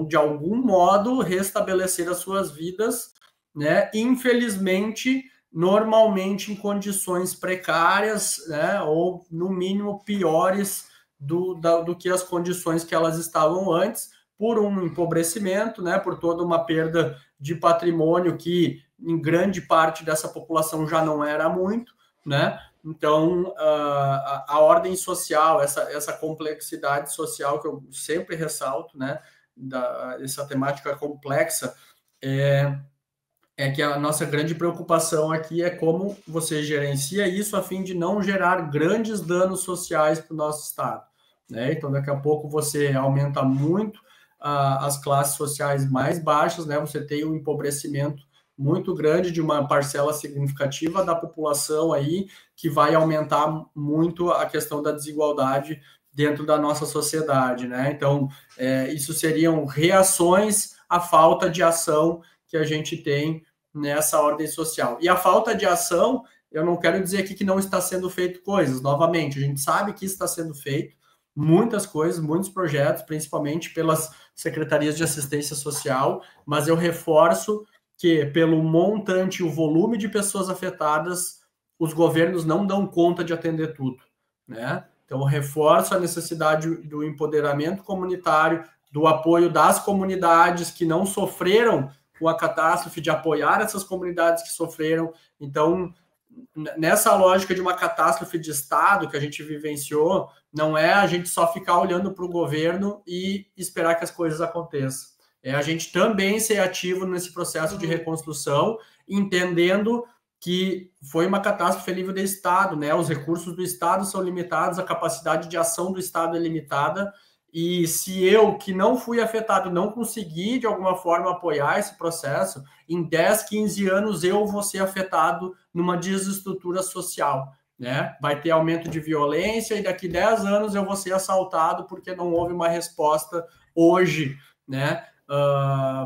de algum modo restabelecer as suas vidas, né? Infelizmente, normalmente em condições precárias, né? Ou no mínimo piores do que as condições que elas estavam antes, por um empobrecimento, né? Por toda uma perda de patrimônio que em grande parte dessa população já não era muito, né? Então, a ordem social, essa complexidade social que eu sempre ressalto, né? Essa temática complexa, é que a nossa grande preocupação aqui é como você gerencia isso a fim de não gerar grandes danos sociais para o nosso Estado, né? Então, daqui a pouco você aumenta muito as classes sociais mais baixas, né? Você tem um empobrecimento muito grande de uma parcela significativa da população aí, que vai aumentar muito a questão da desigualdade dentro da nossa sociedade, né? Então, isso seriam reações à falta de ação que a gente tem nessa ordem social. E a falta de ação, eu não quero dizer aqui que não está sendo feito coisas, novamente, a gente sabe que está sendo feito muitas coisas, muitos projetos, principalmente pelas secretarias de assistência social, mas eu reforço que pelo montante, o volume de pessoas afetadas, os governos não dão conta de atender tudo, né? Então, eu reforço a necessidade do empoderamento comunitário, do apoio das comunidades que não sofreram com a catástrofe, de apoiar essas comunidades que sofreram. Então, nessa lógica de uma catástrofe de Estado que a gente vivenciou, não é a gente só ficar olhando para o governo e esperar que as coisas aconteçam. É a gente também ser ativo nesse processo de reconstrução, entendendo que foi uma catástrofe a nível do Estado, né? Os recursos do Estado são limitados, a capacidade de ação do Estado é limitada, e se eu, que não fui afetado, não conseguir, de alguma forma, apoiar esse processo, em 10, 15 anos eu vou ser afetado numa desestrutura social, né? Vai ter aumento de violência e daqui 10 anos eu vou ser assaltado porque não houve uma resposta hoje, né?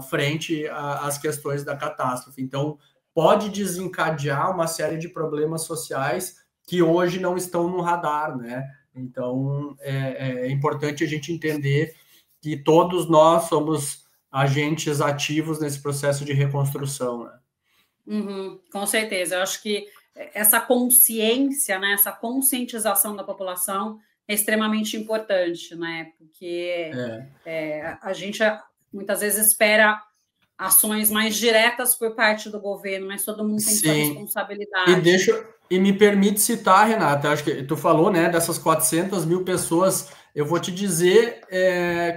Frente às questões da catástrofe. Então, pode desencadear uma série de problemas sociais que hoje não estão no radar, né? Então, é importante a gente entender que todos nós somos agentes ativos nesse processo de reconstrução, né? Com certeza. Eu acho que essa consciência, né, essa conscientização da população é extremamente importante, né? Porque a gente muitas vezes espera ações mais diretas por parte do governo, mas todo mundo tem sua responsabilidade. E me permite citar, Renata, acho que tu falou, né, dessas 400 mil pessoas, eu vou te dizer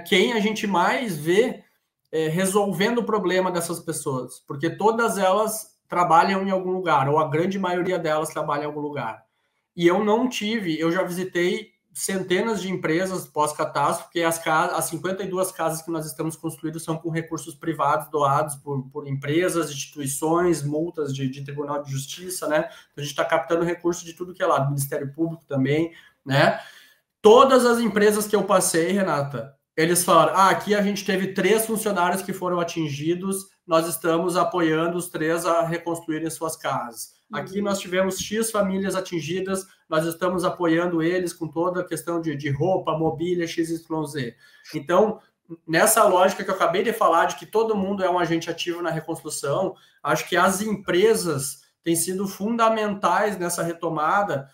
quem a gente mais vê resolvendo o problema dessas pessoas, porque todas elas trabalham em algum lugar, ou a grande maioria delas trabalha em algum lugar. E eu já visitei centenas de empresas pós-catástrofe, porque as 52 casas que nós estamos construindo são com recursos privados doados por empresas, instituições, multas de Tribunal de Justiça, né? Então, a gente está captando recursos de tudo que é lá, do Ministério Público também, né? Todas as empresas que eu passei, Renata, eles falaram, aqui a gente teve 3 funcionários que foram atingidos, nós estamos apoiando os 3 a reconstruírem suas casas. Aqui nós tivemos X famílias atingidas, nós estamos apoiando eles com toda a questão de roupa, mobília, XYZ. Então, nessa lógica que eu acabei de falar, de que todo mundo é um agente ativo na reconstrução, acho que as empresas têm sido fundamentais nessa retomada,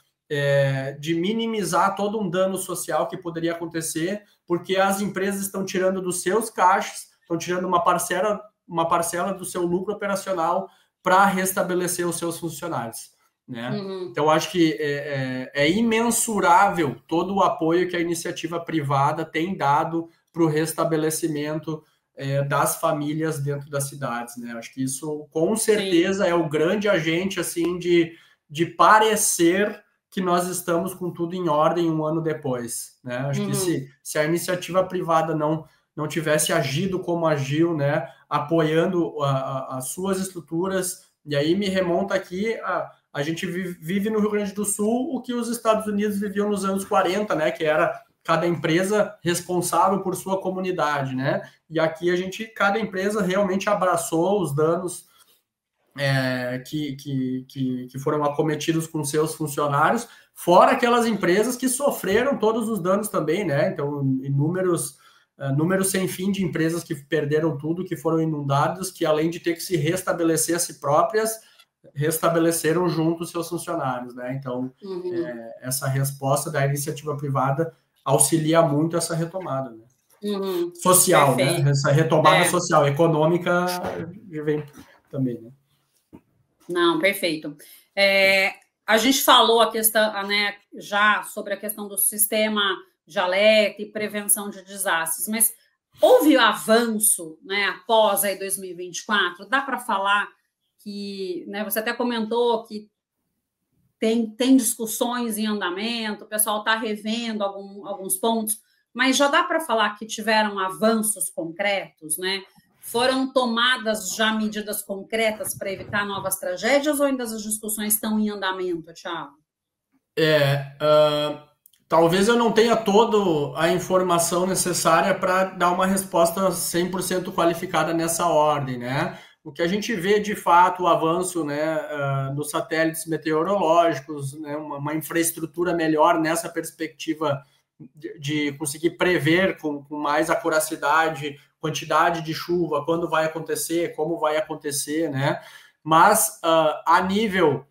de minimizar todo um dano social que poderia acontecer, porque as empresas estão tirando dos seus caixas, estão tirando uma parcela do seu lucro operacional para restabelecer os seus funcionários. né? Então, acho que é imensurável todo o apoio que a iniciativa privada tem dado para o restabelecimento das famílias dentro das cidades, né? Acho que isso, com certeza, é o grande agente, assim, de parecer que nós estamos com tudo em ordem um ano depois, né? Acho que se a iniciativa privada não tivesse agido como agiu, né? Apoiando as suas estruturas, e aí me remonta aqui a gente vive no Rio Grande do Sul o que os Estados Unidos viviam nos anos 40, né? Que era cada empresa responsável por sua comunidade, né? E aqui cada empresa realmente abraçou os danos que foram acometidos com seus funcionários, fora aquelas empresas que sofreram todos os danos também, né? Então, números sem fim de empresas que perderam tudo, que foram inundadas, que além de ter que se restabelecer a si próprias, restabeleceram junto os seus funcionários, né? Então, essa resposta da iniciativa privada auxilia muito essa retomada, né? Social, perfeito, né? Essa retomada social, econômica vem também, né? Não, perfeito. A gente falou a questão, né, já sobre a questão do sistema de alerta e prevenção de desastres, mas houve avanço, né, após aí 2024? Dá para falar que, né, você até comentou que tem discussões em andamento, o pessoal está revendo alguns pontos, mas já dá para falar que tiveram avanços concretos, né? Foram tomadas já medidas concretas para evitar novas tragédias ou ainda as discussões estão em andamento, Thiago? Talvez eu não tenha toda a informação necessária para dar uma resposta 100% qualificada nessa ordem, né? O que a gente vê, de fato, o avanço, né, dos satélites meteorológicos, né, uma infraestrutura melhor nessa perspectiva de conseguir prever com mais acuracidade quantidade de chuva, quando vai acontecer, como vai acontecer, né? Mas a nível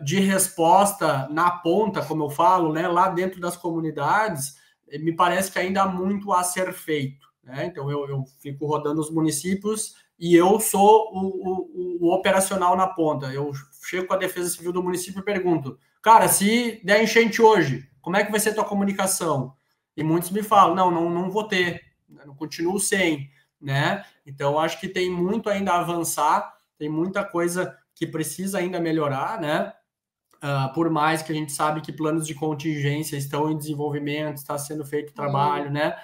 de resposta na ponta, como eu falo, né, lá dentro das comunidades, me parece que ainda há muito a ser feito, né? Então eu fico rodando os municípios e eu sou o operacional na ponta. Eu chego com a Defesa Civil do município e pergunto, cara, se der enchente hoje, como é que vai ser a tua comunicação? E muitos me falam, não vou ter, não continuo sem, né? Então acho que tem muito ainda a avançar, tem muita coisa que precisa ainda melhorar, né? Por mais que a gente sabe que planos de contingência estão em desenvolvimento, está sendo feito trabalho, né?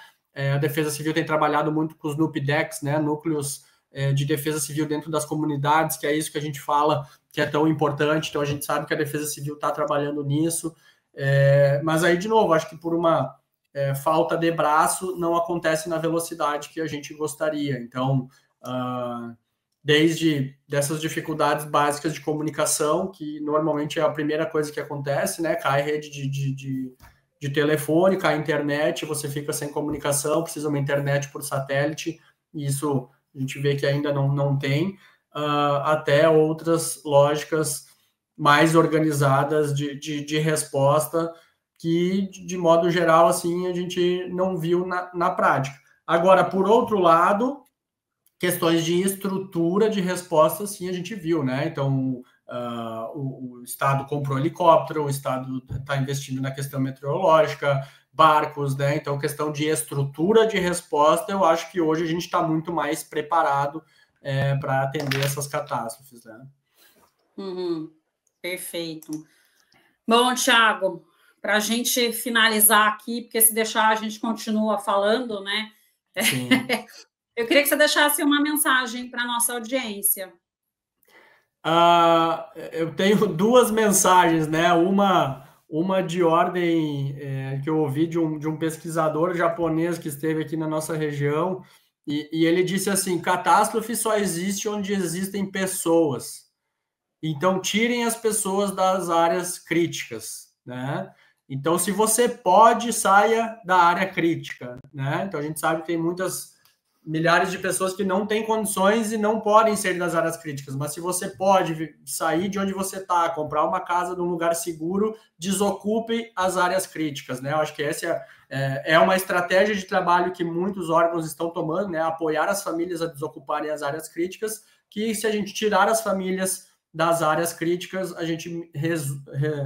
A Defesa Civil tem trabalhado muito com os NUPDECs, né? Núcleos de defesa civil dentro das comunidades, que é isso que a gente fala que é tão importante. Então a gente sabe que a Defesa Civil está trabalhando nisso. Mas aí, de novo, acho que por uma falta de braço não acontece na velocidade que a gente gostaria. Então, desde dessas dificuldades básicas de comunicação, que normalmente é a primeira coisa que acontece, né? Cai rede de telefone, cai internet, você fica sem comunicação, precisa de uma internet por satélite, e isso a gente vê que ainda não tem, até outras lógicas mais organizadas de resposta, que, de modo geral, assim, a gente não viu na prática. Agora, por outro lado, questões de estrutura de resposta, sim, a gente viu, né? Então, o Estado comprou helicóptero, o Estado está investindo na questão meteorológica, barcos, né? Então, questão de estrutura de resposta, eu acho que hoje a gente está muito mais preparado para atender essas catástrofes, né? Perfeito. Bom, Thiago, para a gente finalizar aqui, porque se deixar a gente continua falando, né? Sim. Eu queria que você deixasse uma mensagem para a nossa audiência. Eu tenho duas mensagens, né? Uma de ordem que eu ouvi de um pesquisador japonês que esteve aqui na nossa região, e ele disse assim: catástrofe só existe onde existem pessoas. Então, tirem as pessoas das áreas críticas, né? Então, se você pode, saia da área crítica, né? Então, a gente sabe que tem milhares de pessoas que não têm condições e não podem sair das áreas críticas, mas se você pode sair de onde você está, comprar uma casa num lugar seguro, desocupe as áreas críticas, né? Eu acho que essa é uma estratégia de trabalho que muitos órgãos estão tomando, né? Apoiar as famílias a desocuparem as áreas críticas, que se a gente tirar as famílias das áreas críticas, a gente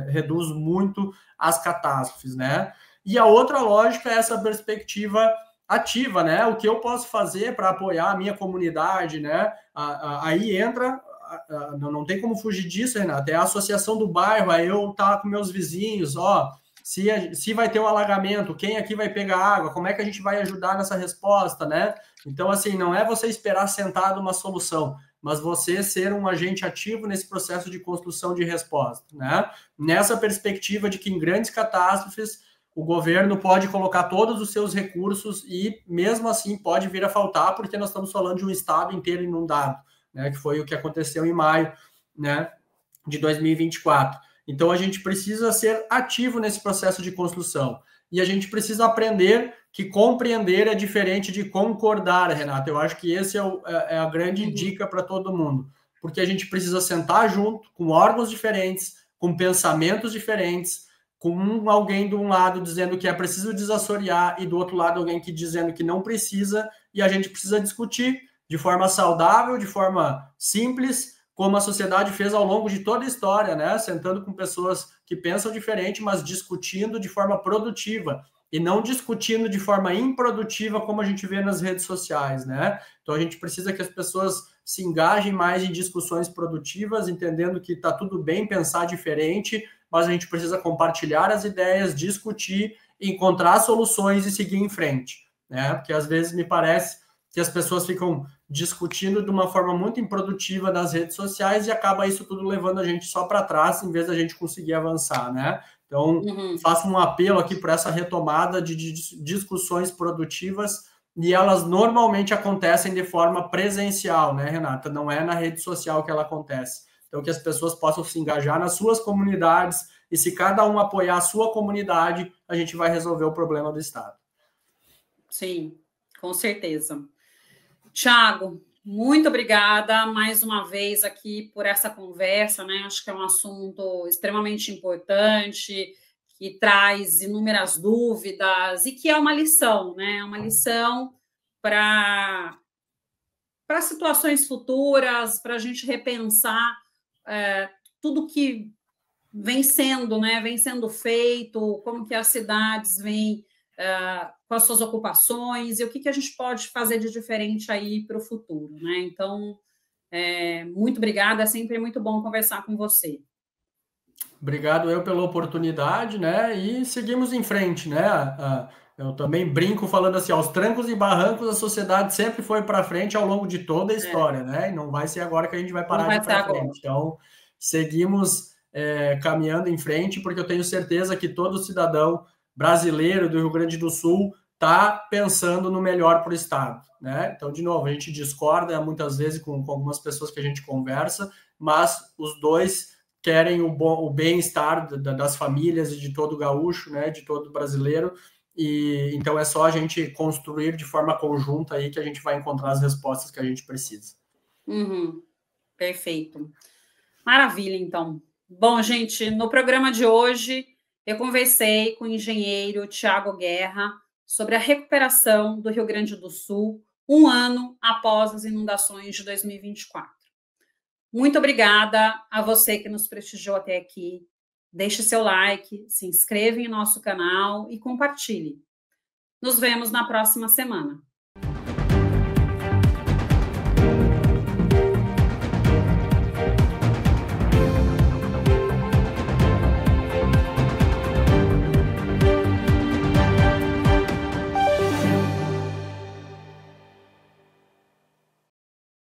reduz muito as catástrofes, né? E a outra lógica é essa perspectiva ativa, né? O que eu posso fazer para apoiar a minha comunidade, né? Aí entra, não tem como fugir disso, Renata, é a associação do bairro, aí eu tá com meus vizinhos, ó, se vai ter um alagamento, quem aqui vai pegar água, como é que a gente vai ajudar nessa resposta, né? Então, assim, não é você esperar sentado uma solução, mas você ser um agente ativo nesse processo de construção de resposta, né? Nessa perspectiva de que em grandes catástrofes o governo pode colocar todos os seus recursos e, mesmo assim, pode vir a faltar, porque nós estamos falando de um estado inteiro inundado, né? Que foi o que aconteceu em maio, né, de 2024. Então, a gente precisa ser ativo nesse processo de construção. E a gente precisa aprender que compreender é diferente de concordar, Renata. Eu acho que esse é a grande dica para todo mundo. Porque a gente precisa sentar junto, com órgãos diferentes, com pensamentos diferentes, com alguém de um lado dizendo que é preciso desassorear e do outro lado alguém que dizendo que não precisa, e a gente precisa discutir de forma saudável, de forma simples, como a sociedade fez ao longo de toda a história, né? Sentando com pessoas que pensam diferente, mas discutindo de forma produtiva e não discutindo de forma improdutiva, como a gente vê nas redes sociais, né? Então a gente precisa que as pessoas se engajem mais em discussões produtivas, entendendo que está tudo bem pensar diferente, mas a gente precisa compartilhar as ideias, discutir, encontrar soluções e seguir em frente, né? Porque às vezes me parece que as pessoas ficam discutindo de uma forma muito improdutiva nas redes sociais e acaba isso tudo levando a gente só para trás, em vez da gente conseguir avançar, né? Então, faço um apelo aqui para essa retomada de discussões produtivas, e elas normalmente acontecem de forma presencial, né, Renata? Não é na rede social que ela acontece. Então, que as pessoas possam se engajar nas suas comunidades, e se cada um apoiar a sua comunidade, a gente vai resolver o problema do Estado. Sim, com certeza. Tiago, muito obrigada mais uma vez aqui por essa conversa, né? Acho que é um assunto extremamente importante, que traz inúmeras dúvidas e que é uma lição, né? Uma lição para situações futuras, para a gente repensar tudo que vem sendo, né? Vem sendo feito, como que as cidades vêm com as suas ocupações e o que a gente pode fazer de diferente aí para o futuro, né? Então, muito obrigada, é sempre muito bom conversar com você. Obrigado eu pela oportunidade, né? E seguimos em frente, né? Eu também brinco falando assim, aos trancos e barrancos a sociedade sempre foi para frente ao longo de toda a história, né? E não vai ser agora que a gente vai parar de ir para frente. Então, seguimos caminhando em frente, porque eu tenho certeza que todo cidadão brasileiro do Rio Grande do Sul está pensando no melhor para o Estado, né? Então, de novo, a gente discorda muitas vezes com algumas pessoas que a gente conversa, mas os dois querem o bem-estar das famílias e de todo gaúcho, né? De todo brasileiro. E então é só a gente construir de forma conjunta aí que a gente vai encontrar as respostas que a gente precisa. Perfeito. Maravilha, então. Bom, gente, no programa de hoje eu conversei com o engenheiro Tiago Guerra sobre a recuperação do Rio Grande do Sul, um ano após as inundações de 2024. Muito obrigada a você que nos prestigiou até aqui. Deixe seu like, se inscreva em nosso canal e compartilhe. Nos vemos na próxima semana.